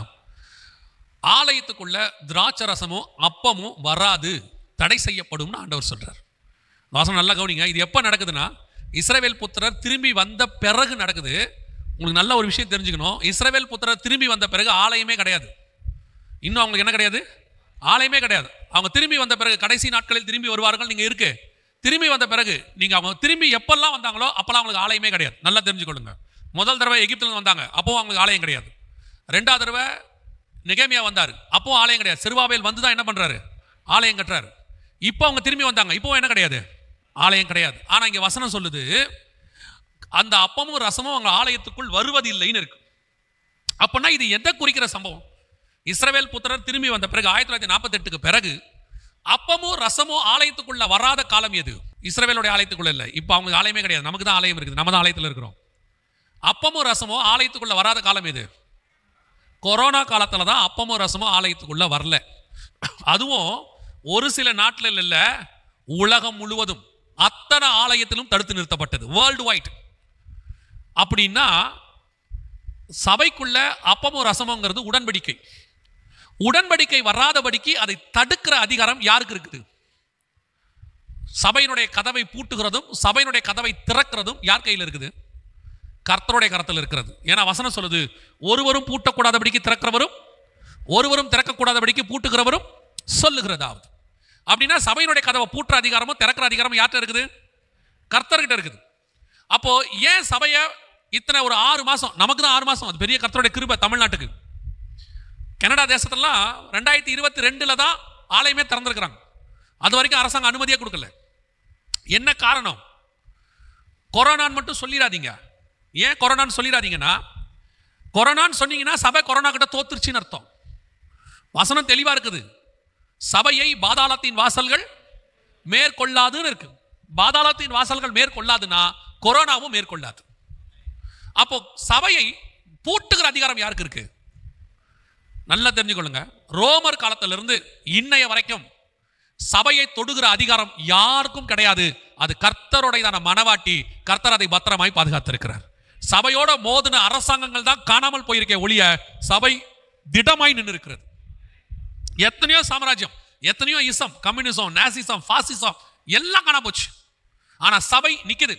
ஆலயத்துக்குள்ள திராட்சரசமும் அப்பமும் வராது, தடை செய்யப்படும்னு ஆண்டவர் சொல்றார். வசனம் நல்லா கவனிங்க. இது எப்போ நடக்குதுன்னா, இஸ்ரவேல் புத்திரர் திரும்பி வந்த பிறகு நடக்குது. உங்களுக்கு நல்ல ஒரு விஷயம் தெரிஞ்சுக்கணும், இஸ்ரவேல் புத்திரர் திரும்பி வந்த பிறகு ஆலயமே கிடையாது. இன்னும் அவங்களுக்கு என்ன கிடையாது? ஆலயமே கிடையாது. அவங்க திரும்பி வந்த பிறகு கடைசி நாட்களில் திரும்பி வருவார்கள். நீங்கள் இருக்கு திரும்பி வந்த பிறகு நீங்கள் அவங்க திரும்பி எப்பெல்லாம் வந்தாங்களோ அப்போல்லாம் அவங்களுக்கு ஆலயமே கிடையாது. நல்லா தெரிஞ்சுக்கொள்ளுங்க. முதல் தடவை எகிப்தில் வந்தாங்க, அப்போவும் அவங்களுக்கு ஆலயம் கிடையாது. ரெண்டாவது தடவை நெகேமியா வந்தார், அப்போவும் ஆலயம் கிடையாது. செருபாபேல் வந்து தான் என்ன பண்ணுறாரு? ஆலயம் கட்டுறாரு. இப்போ அவங்க திரும்பி வந்தாங்க, இப்போவும் என்ன கிடையாது? ஆலயம் கிடையாது. ஆனால் இங்கே வசனம் சொல்லுது, அந்த அப்பமும் ரசமும் அவங்க ஆலயத்துக்குள் வருவதில்லைன்னு இருக்கு. அப்படின்னா இது எதை குறிக்கிற சம்பவம்? இஸ்ரவேல் புத்திரர் திரும்பி வந்த பிறகு 1948க்கு பிறகு அப்பமும் ரசமும் ஆலயத்துக்குள்ள வராத காலம் எது? இஸ்ரவேலுடைய ஆலயத்துக்குள்ள இல்லை. இப்போ அவங்க ஆலயமே கிடையாது, நமக்கு தான் ஆலயம் இருக்குது, நம்ம தான் ஆலயத்தில் இருக்கிறோம். அப்பமும் ரசமும் ஆலயத்துக்குள்ள வராத காலம் எது? கொரோனா காலத்தில் தான் அப்பமும் ரசமும் ஆலயத்துக்குள்ள வரல. அதுவும் ஒரு சில நாட்டில் இல்லை, உலகம் முழுவதும் அத்தனை ஆலயத்திலும் தடுத்து நிறுத்தப்பட்டது, வேர்ல்டு வைட். அப்படின்னா சபைக்குள்ள அப்பமும் ரசமுங்கிறது உடன்படிக்கை. உடன்படிக்கை வராதபடிக்கு அதை தடுக்கிற அதிகாரம் யாருக்கு இருக்குது? சபையினுடைய கதவை பூட்டுகிறதும் சபையினுடைய கதவை திறக்கிறதும் யார் கையில் இருக்குது? கர்த்தருடைய கரத்தில் இருக்கிறது. ஏன்னா வசனம் சொல்லுது, ஒருவரும் பூட்டக்கூடாதபடிக்கு திறக்கிறவரும் ஒருவரும் திறக்கக்கூடாதபடிக்கு பூட்டுகிறவரும் சொல்லுகிறதாவது. அப்படின்னா சபையினுடைய கதவை பூட்டுற அதிகாரமும் திறக்கிற அதிகாரமும் யார்கிட்ட இருக்குது? கர்த்தர்கிட்ட இருக்குது. அப்போ ஏன் சபையை இத்தனை ஒரு 6 மாதம், நமக்கு தான் 6 மாதம், அது பெரிய கர்த்தருடைய கிருபை. தமிழ்நாட்டுக்கு, கனடா தேசத்துலாம் 2022 தான் ஆலயமே திறந்திருக்கிறாங்க. அது வரைக்கும் அரசாங்கம் அனுமதியே கொடுக்கல. என்ன காரணம்? கொரோனான்னு மட்டும் சொல்லிடாதீங்க. ஏன் கொரோனான்னு சொல்லிடாதீங்கன்னா, கொரோனான்னு சொன்னீங்கன்னா சபை கொரோனா கிட்ட தோத்துருச்சுன்னு அர்த்தம். வசனம் தெளிவா இருக்குது, சபையை பாதாளத்தின் வாசல்கள் மேற்கொள்ளாதுன்னு இருக்கு. பாதாளத்தின் வாசல்கள் மேற்கொள்ளாதுன்னா கொரோனாவும் மேற்கொள்ளாது. அப்போ சபையை பூட்டுகிற அதிகாரம் யாருக்கு இருக்கு? நல்லா தெரிஞ்சுக்கொள்ளுங்க. ரோமர் காலத்திலிருந்து இன்னைய வரைக்கும் சபையை தொடுகிற அதிகாரம் யாருக்கும் கிடையாது. அது கர்த்தருடையதான மனவாட்டி, கர்த்தர் அதை பத்திரமாய் பாதுகாத்திருக்கிறார். சபையோட மோதின அரசாங்கங்கள் தான் காணாமல் போயிருக்கே ஒழிய சபை திடமாய் நின்று இருக்கிறது. எத்தனையோ சாம்ராஜ்யம், எத்தனையோ இசம், கம்யூனிசம், நாசிசம், பாசிசம் எல்லாம் காண போச்சு. ஆனா சபை நிக்குது.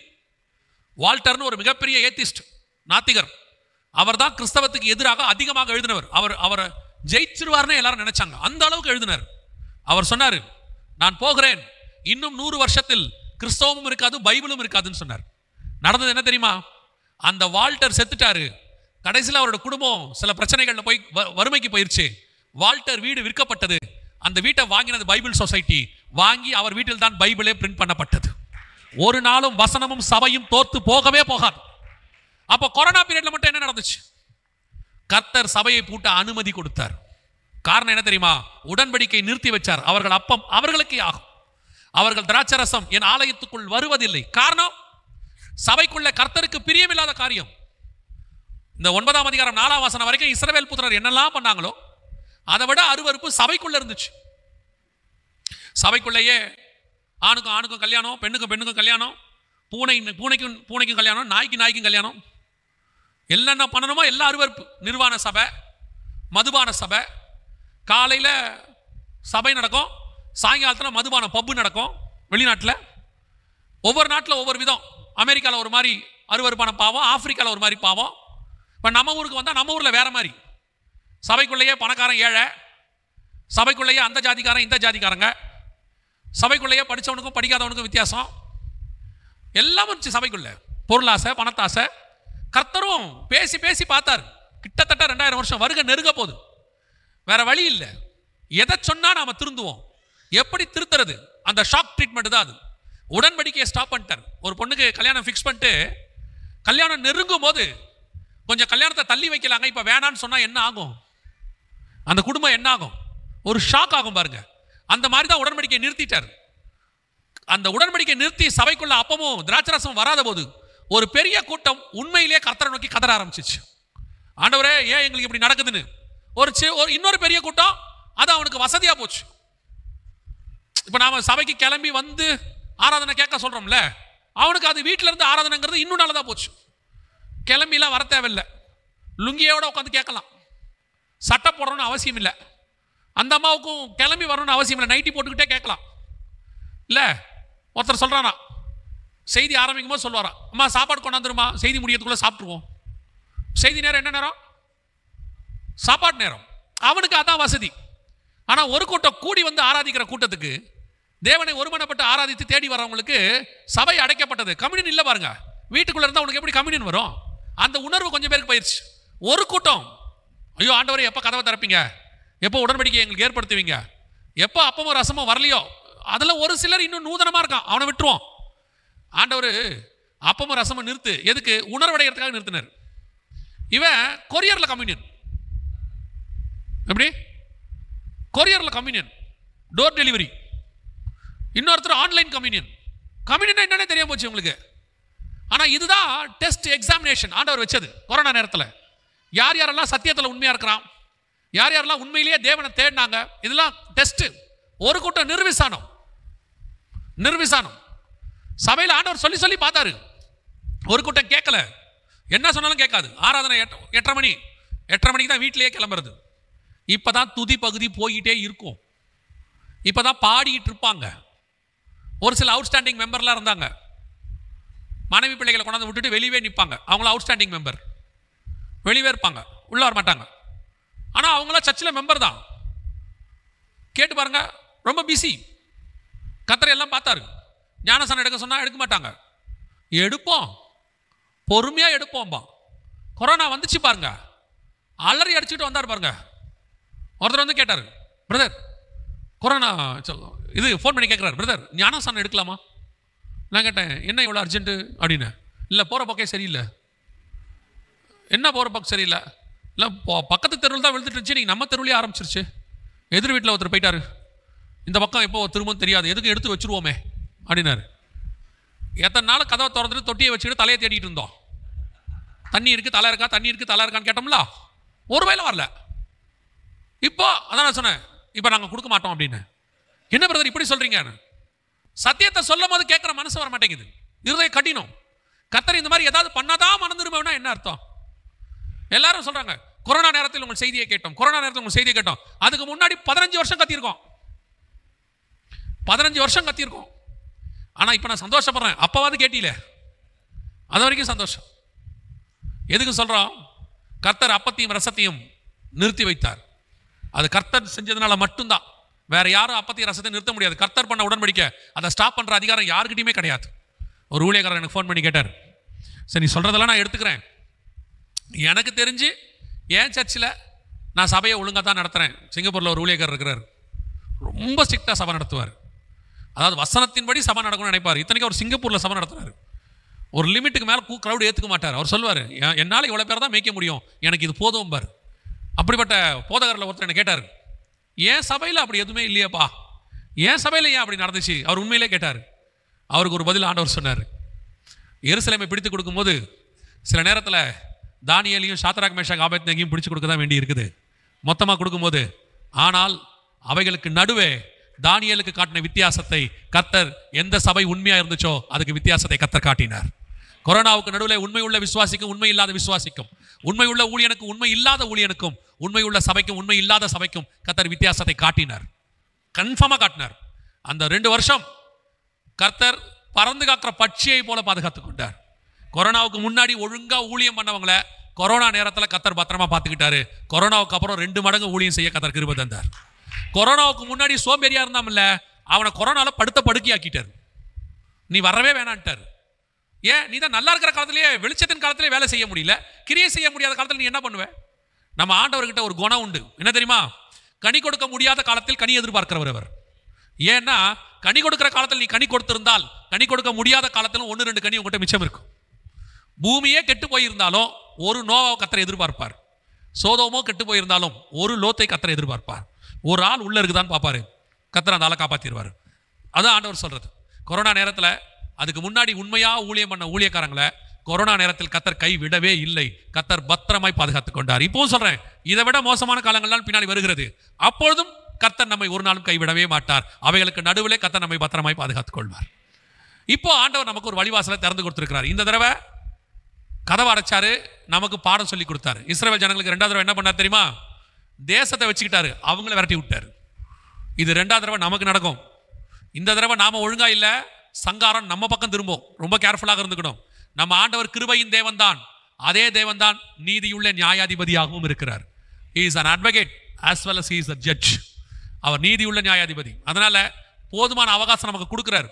வால்டர்னு ஒரு மிகப்பெரிய ஏத்திஸ்ட், நாத்திகர், அவர் தான் கிறிஸ்தவத்துக்கு எதிராக அதிகமாக எழுதினவர். அவரை ஜெயிச்சிருவார்னு எல்லாரும் நினைச்சாங்க, அந்த அளவுக்கு எழுதினார். அவர் சொன்னார், நான் போகிறேன், இன்னும் 100 வருஷத்தில் கிறிஸ்தவமும் இருக்காது பைபிளும் இருக்காதுன்னு சொன்னார். நடந்தது என்ன தெரியுமா? அந்த வால்டர் செத்துட்டாரு. கடைசியில் அவரோட குடும்பம் சில பிரச்சனைகள்ல போய் வறுமைக்கு போயிருச்சு. வால்டர் வீடு விற்கப்பட்டது. அந்த வீட்டை வாங்கினது பைபிள் சொசைட்டி. வாங்கி அவர் வீட்டில் தான் பைபிளே பிரிண்ட் பண்ணப்பட்டது. ஒரு நாளும் வசனமும் சபையும் தோத்து போகவே போகாது. அப்போ கொரோனா பீரியட்ல மட்டும் என்ன நடந்துச்சு? கர்த்தர் சபையை பூட்ட அனுமதி கொடுத்தார். காரணம் என்ன தெரியுமா? உடன்படிக்கை நிறுத்தி வச்சார். அவர்கள் அப்பம் அவர்களுக்கே ஆகும், அவர்கள் திராட்சரசம் என் ஆலயத்துக்குள் வருவதில்லை. காரணம், சபைக்குள்ள கர்த்தருக்கு பிரியமில்லாத காரியம். இந்த 9ஆம் அதிகாரம் 4ஆம் வசனம் வரைக்கும் இஸ்ரவேல் புத்திரர் என்னெல்லாம் பண்ணாங்களோ அதை விட அருவருப்பு சபைக்குள்ள இருந்துச்சு. சபைக்குள்ளேயே ஆணுக்கும் ஆணுக்கும் கல்யாணம், பெண்ணுக்கும் பெண்ணுக்கும் கல்யாணம், பூனைக்கும் கல்யாணம், நாய்க்கும் கல்யாணம், என்னென்ன பண்ணணுமோ எல்லா அருவருப்பு. நிர்வாண சபை, மதுபான சபை. காலையில் சபை நடக்கும், சாயங்காலத்தில் மதுபான பப்பு நடக்கும். வெளிநாட்டில் ஒவ்வொரு நாட்டில் ஒவ்வொரு விதம். அமெரிக்காவில் ஒரு மாதிரி அருவருப்பான பாவம், ஆப்பிரிக்காவில் ஒரு மாதிரி பாவம். இப்போ நம்ம ஊருக்கு வந்தால் நம்ம ஊரில் வேற மாதிரி. சபைக்குள்ளேயே பணக்காரன் ஏழை, சபைக்குள்ளேயே அந்த ஜாதிக்காரன் இந்த ஜாதிக்காரங்க, சபைக்குள்ளேயே படித்தவனுக்கும் படிக்காதவனுக்கும் வித்தியாசம் எல்லாம் இருந்துச்சு சபைக்குள்ள. பொருளாசை, பணத்தாசை. கர்த்தரும் பேசி பேசி பார்த்தார். கிட்டத்தட்ட 2000 வருஷம் வருகை நெருங்க போகுது. வேற வழி இல்லை. எதை சொன்னா நாம திருந்துவோம்? எப்படி திருத்துறது? அந்த ஷாக் ட்ரீட்மெண்ட் தான் அது. உடன்படிக்கையை ஸ்டாப் பண்ணிட்டார். ஒரு பொண்ணுக்கு கல்யாணம் ஃபிக்ஸ் பண்ணிட்டு கல்யாணம் நெருங்கும் போது கொஞ்சம் கல்யாணத்தை தள்ளி வைக்கலாங்க, இப்போ வேணான்னு சொன்னால் என்ன ஆகும்? அந்த குடும்பம் என்ன ஆகும்? ஒரு ஷாக் ஆகும் பாருங்க. அந்த மாதிரி தான் உடன்படிக்கையை நிறுத்திட்டார். அந்த உடன்படிக்கை நிறுத்தி சபைக்குள்ள அப்பமும் திராட்சரசம் வராத போது ஒரு பெரிய கூட்டம் உண்மையிலே கர்த்தரை நோக்கி கதற ஆரம்பிச்சிச்சு. ஆண்டவரே ஏன் எங்களுக்கு இப்படி நடக்குதுன்னு. ஒரு இன்னொரு பெரிய கூட்டம் அது அவனுக்கு வசதியா போச்சு. இப்ப நாம சபைக்கு கிளம்பி வந்து ஆராதனை கேட்க சொல்றோம்ல, அவனுக்கு அது வீட்டில இருந்து ஆராதனைங்கிறது இன்னும் நல்லதா போச்சு. கிளம்பிலாம் வர தேவையில்லை, லுங்கியோட உட்காந்து கேட்கலாம். சட்டை போடணும்னு அவசியம் இல்லை. அந்த அம்மாவுக்கும் கிளம்பி வரணும்னு அவசியம் இல்லை, நைட்டி போட்டுக்கிட்டே கேட்கலாம். இல்லை ஒருத்தர் சொல்றானா, செய்தி ஆரம்பிக்கும் போது சொல்லுவாரா, அம்மா சாப்பாடு கொண்டாந்துருமா, செய்தி முடியறதுக்குள்ள சாப்பிட்டுருவோம். செய்தி நேரம் என்ன நேரம்? சாப்பாடு நேரம். அவனுக்கு அதான் வசதி. ஆனா ஒரு கூட்டம் கூடி வந்து ஆராதிக்கிற கூட்டத்துக்கு, தேவனை ஒருமனப்பட்டு ஆராதித்து தேடி வரவங்களுக்கு சபை அடைக்கப்பட்டது. கம்யூனியன் இல்லை பாருங்க. வீட்டுக்குள்ள இருந்தா உனக்கு எப்படி கம்யூனியன் வரும்? அந்த உணர்வு கொஞ்சம் பேருக்கு போயிடுச்சு. ஒரு கூட்டம், ஐயோ ஆண்டவரே எப்போ கதவை திறப்பீங்க, எப்போ உடன்படிக்கை எங்களுக்கு ஏற்படுத்துவீங்க, எப்போ அப்பமும் ரசமும் வரலையோ. அதுல ஒரு சிலர் இன்னும் நூதனமா இருக்கான், அவனை விட்டுருவோம். ஆண்டவர் அப்பமும் ரசமும் நிறுத்து. எதுக்கு? உணர்வடைகிறதுக்காக நிறுத்தினார். இவன் கொரியர்ல கம்யூனியன். எப்படி? கொரியர்ல கம்யூனியன், டோர் டெலிவரி. இன்னொருத்தர் ஆன்லைன் கம்யூனியன். கம்யூனியன் என்னன்னே தெரியாம போச்சு உங்களுக்கு. ஆனா இதுதான் டெஸ்ட் எக்ஸாமினேஷன் ஆண்டவர் வச்சது கொரோனா நேரத்தில். யார் யாரெல்லாம் சத்தியத்தில் உண்மையா இருக்கிறான், யார் யாரெல்லாம் உண்மையிலேயே தேவனை தேடினாங்க, இதெல்லாம் டெஸ்ட். ஒரு கூட்டம் நிர்விசானம். சபையில் ஆண்டவர் சொல்லி சொல்லி பார்த்தாரு. ஒரு கூட்டம் கேட்கல, என்ன சொன்னாலும் கேட்காது. ஆராதனை 8:30 மணி, 8:30 மணிக்கு தான் வீட்டிலேயே கிளம்புறது. இப்பதான் துதி பகுதி போயிட்டே இருக்கும். இப்பதான் பாடிட்டு இருப்பாங்க. ஒரு சில அவுட்ஸ்டாண்டிங் மெம்பர்லாம் இருந்தாங்க, மனைவி பிள்ளைகளை கொண்டாந்து விட்டுட்டு வெளியே நிற்பாங்க. அவங்கள அவுட்ஸ்டாண்டிங் மெம்பர், வெளியே இருப்பாங்க, உள்ள வர மாட்டாங்க. ஆனால் அவங்களாம் சர்ச்சில் மெம்பர் தான். கேட்டு பாருங்க, ரொம்ப பிஸி. கர்த்தர் எல்லாம் பார்த்தாரு. ஞானஸ்நானம் எடுக்க சொன்னால் எடுக்க மாட்டாங்க. எடுப்போம், பொறுமையாக எடுப்போம்பா. கொரோனா வந்துச்சு பாருங்க, அலறி அடிச்சுட்டு வந்தார் பாருங்க. ஒருத்தர் வந்து கேட்டார், பிரதர் கொரோனா இது ஃபோன் பண்ணி கேட்குறாரு, பிரதர் ஞானஸ்நானம் எடுக்கலாமா? நான் கேட்டேன், என்ன இவ்வளோ அர்ஜென்ட்டு அப்படின்னு. இல்லை போகிற பக்கம் சரியில்லை. என்ன போகிற பக்கம் சரியில்லை? இல்லை பக்கத்து தெருவில் தான் விழுந்துட்டு இருந்துச்சு, நீங்கள் நம்ம தெருவிலே ஆரம்பிச்சிருச்சு. எதிர் வீட்டில் ஒருத்தர் போயிட்டாரு, இந்த பக்கம் எப்போ திரும்பவும் தெரியாது, எதுக்கு எடுத்து வச்சுருவோமே அப்படின்னாரு. எத்தனை நாள் கதவை திறந்துட்டு தொட்டியை வச்சுக்கிட்டு தலையை தேடிட்டு இருந்தோம். தண்ணி இருக்குது தலை இருக்கா, தண்ணி இருக்குது தலை இருக்கான்னு கேட்டோம்ல, ஒரு வேலை வரல. இப்போ அதான் நான் சொன்னேன், இப்போ நாங்கள் கொடுக்க மாட்டோம் அப்படின்னு. என்ன பிரதர் இப்படி சொல்கிறீங்க? சத்தியத்தை சொல்லும் போது கேட்குற மனசு வர மாட்டேங்குது, இருதய கடினம். கர்த்தர் இந்த மாதிரி ஏதாவது பண்ணாதான் மனம் திரும்புனா என்ன அர்த்தம்? எல்லாரும் சொல்றாங்க, கொரோனா நேரத்தில் உங்கள் செய்தியை கேட்டோம், கொரோனா நேரத்தில் உங்கள் செய்தியை கேட்டோம். அதுக்கு முன்னாடி 15 வருஷம் கத்தியிருக்கோம், 15 வருஷம் கத்தியிருக்கோம். ஆனால் இப்போ நான் சந்தோஷப்படுறேன், அப்பவாது கேட்டீல, அது வரைக்கும் சந்தோஷம். எதுக்கு சொல்கிறோம்? கர்த்தர் அப்பத்தையும் ரசத்தையும் நிறுத்தி வைத்தார். அது கர்த்தர் செஞ்சதுனால மட்டும்தான். வேற யாரும் அப்பத்தையும் ரசத்தை நிறுத்த முடியாது. கர்த்தர் பண்ண உடன்படிக்கை, அதை ஸ்டாப் பண்ணுற அதிகாரம் யாருக்கிட்டையுமே கிடையாது. ஒரு ஊழியக்காரர் எனக்கு ஃபோன் பண்ணி கேட்டார், சரி நீ சொல்கிறதெல்லாம் நான் எடுத்துக்கிறேன், எனக்கு தெரிஞ்சு என் சர்ச்சில் நான் சபையை ஒழுங்காக தான் நடத்துகிறேன். சிங்கப்பூரில் ஒரு ஊழியக்காரர் இருக்கிறார், ரொம்ப ஸ்ட்ரிக்டாக சபை நடத்துவார். அதாவது வசனத்தின்படி சபை நடக்கணும்னு நினைப்பார். இத்தனைக்கு அவர் சிங்கப்பூரில் சபை நடத்துறாரு. ஒரு லிமிட்டுக்கு மேலே க்ரௌடு ஏற்றுக்க மாட்டார். அவர் சொல்லுவார், என்னால் இவ்வளோ பேர் தான் மேய்க்க முடியும், எனக்கு இது போதும் பார். அப்படிப்பட்ட போதகரில் ஒருத்தர் என்ன கேட்டார், ஏன் சபையில் அப்படி எதுவுமே இல்லையாப்பா, ஏன் சபையில் ஏன் அப்படி நடந்துச்சு? அவர் உண்மையிலே கேட்டார். அவருக்கு ஒரு பதில் ஆண்டவர் சொன்னார். எருசலேமை பிடித்து கொடுக்கும்போது சில நேரத்தில் தானியேலையும் சாத்ராக் மேஷாக் ஆபேத்நேகையும் பிடிச்சு கொடுக்க தான் வேண்டி இருக்குது மொத்தமாக கொடுக்கும்போது. ஆனால் அவைகளுக்கு நடுவே தானியேலுக்கு காட்டின வித்தியாசத்தை கர்த்தர், எந்த சபை உண்மையாக இருந்துச்சோ அதுக்கு வித்தியாசத்தை கர்த்தர் காட்டினார். கொரோனாவுக்கு நடுவில் உண்மை உள்ள விசுவாசிக்கும், உண்மை இல்லாத விசுவாசிக்கும், உண்மை உள்ள ஊழியனுக்கும், உண்மை இல்லாத ஊழியனுக்கும், உண்மை உள்ள சபைக்கும், உண்மை இல்லாத சபைக்கும் கர்த்தர் வித்தியாசத்தை காட்டினார், கன்ஃபார்மாக காட்டினார். அந்த 2 வருஷம் கர்த்தர் பறந்து காக்கிற பட்சியை போல பாதுகாத்துக் கொண்டார். கொரோனாவுக்கு முன்னாடி ஒழுங்கா ஊழியம் பண்ணவங்களை கொரோனா நேரத்தில் கர்த்தர் பத்திரமா பார்த்துக்கிட்டாரு. கொரோனாவுக்கு அப்புறம் 2 மடங்கு ஊழியம் செய்ய கர்த்தர் கிருபை தந்தார். கொரோனாவுக்கு முன்னாடி சோம்பேறியா இருந்தாமல்ல, அவனை கொரோனால படுத்த படுக்கையாக்கிட்டார். நீ வரவே வேணான்ட்டார். ஏன்? நீ தான் நல்லா இருக்கிற காலத்திலேயே, வெளிச்சத்தின் காலத்திலே வேலை செய்ய முடியல, கிரியை செய்ய முடியாத காலத்தில் நீ என்ன பண்ணுவ? நம்ம ஆண்டவர்கிட்ட ஒரு குணம் உண்டு, என்ன தெரியுமா? கனி கொடுக்க முடியாத காலத்தில் கனி எதிர்பார்க்கிறவர் அவர். ஏன்னா கனி கொடுக்கிற காலத்தில் நீ கனி கொடுத்திருந்தால், கனி கொடுக்க முடியாத காலத்திலும் 1-2 கனி உங்கள்கிட்ட மிச்சம் இருக்கும். பூமியே கெட்டு போயிருந்தாலும் ஒரு நோவாவை கர்த்தர் எதிர்பார்ப்பார். சோதோமோ கெட்டு போயிருந்தாலும் ஒரு லோத்தை கர்த்தர் எதிர்பார்ப்பார். ஒரு ஆள் உள்ள இருக்குதான்னு பார்ப்பாரு, கர்த்தர் அந்த ஆளை காப்பாற்றிடுவார். அதான் ஆண்டவர் சொல்றது. கொரோனா நேரத்தில், அதுக்கு முன்னாடி உண்மையா ஊழியம் பண்ண ஊழியக்காரங்களை கொரோனா நேரத்தில் கர்த்தர் கை விடவே இல்லை. கர்த்தர் பத்திரமாய் பாதுகாத்துக் கொண்டார். இப்பவும் சொல்றேன், இதை விட மோசமான காலங்கள்லாம் பின்னாடி வருகிறது. அப்பொழுதும் கர்த்தர் நம்மை ஒரு நாளும் கைவிடவே மாட்டார். அவைகளுக்கு நடுவிலே கர்த்தர் நம்மை பத்திரமாய் பாதுகாத்துக் கொள்வார். இப்போ ஆண்டவர் நமக்கு ஒரு வழிவாசலை திறந்து கொடுத்திருக்கிறார். இந்த தடவை கதவை அடைச்சாரு, நமக்கு பாடம் சொல்லி கொடுத்தாரு. இஸ்ரவேல் ஜனங்களுக்கு 2வது தடவை என்ன பண்ணார் தெரியுமா? தேசத்தை வச்சுக்கிட்டாரு, அவங்கள விரட்டி விட்டாரு. இது 2வது தடவை நமக்கு நடக்கும். இந்த தடவை நாம ஒழுங்கா இல்ல, சங்காரம் நம்ம பக்கம் திரும்பும். ரொம்ப கேர்ஃபுல்லாக இருந்துக்கணும். நம்ம ஆண்டவர் கிருபையின் தேவன் தான், அதே தேவன் தான் நீதியுள்ள நியாயாதிபதியாகவும் இருக்கிறார். He is an advocate as well as he is a judge. அவர் நீதியுள்ள நியாயாதிபதி. அதனால போதுமான அவகாசம் நமக்கு கொடுக்கிறார்.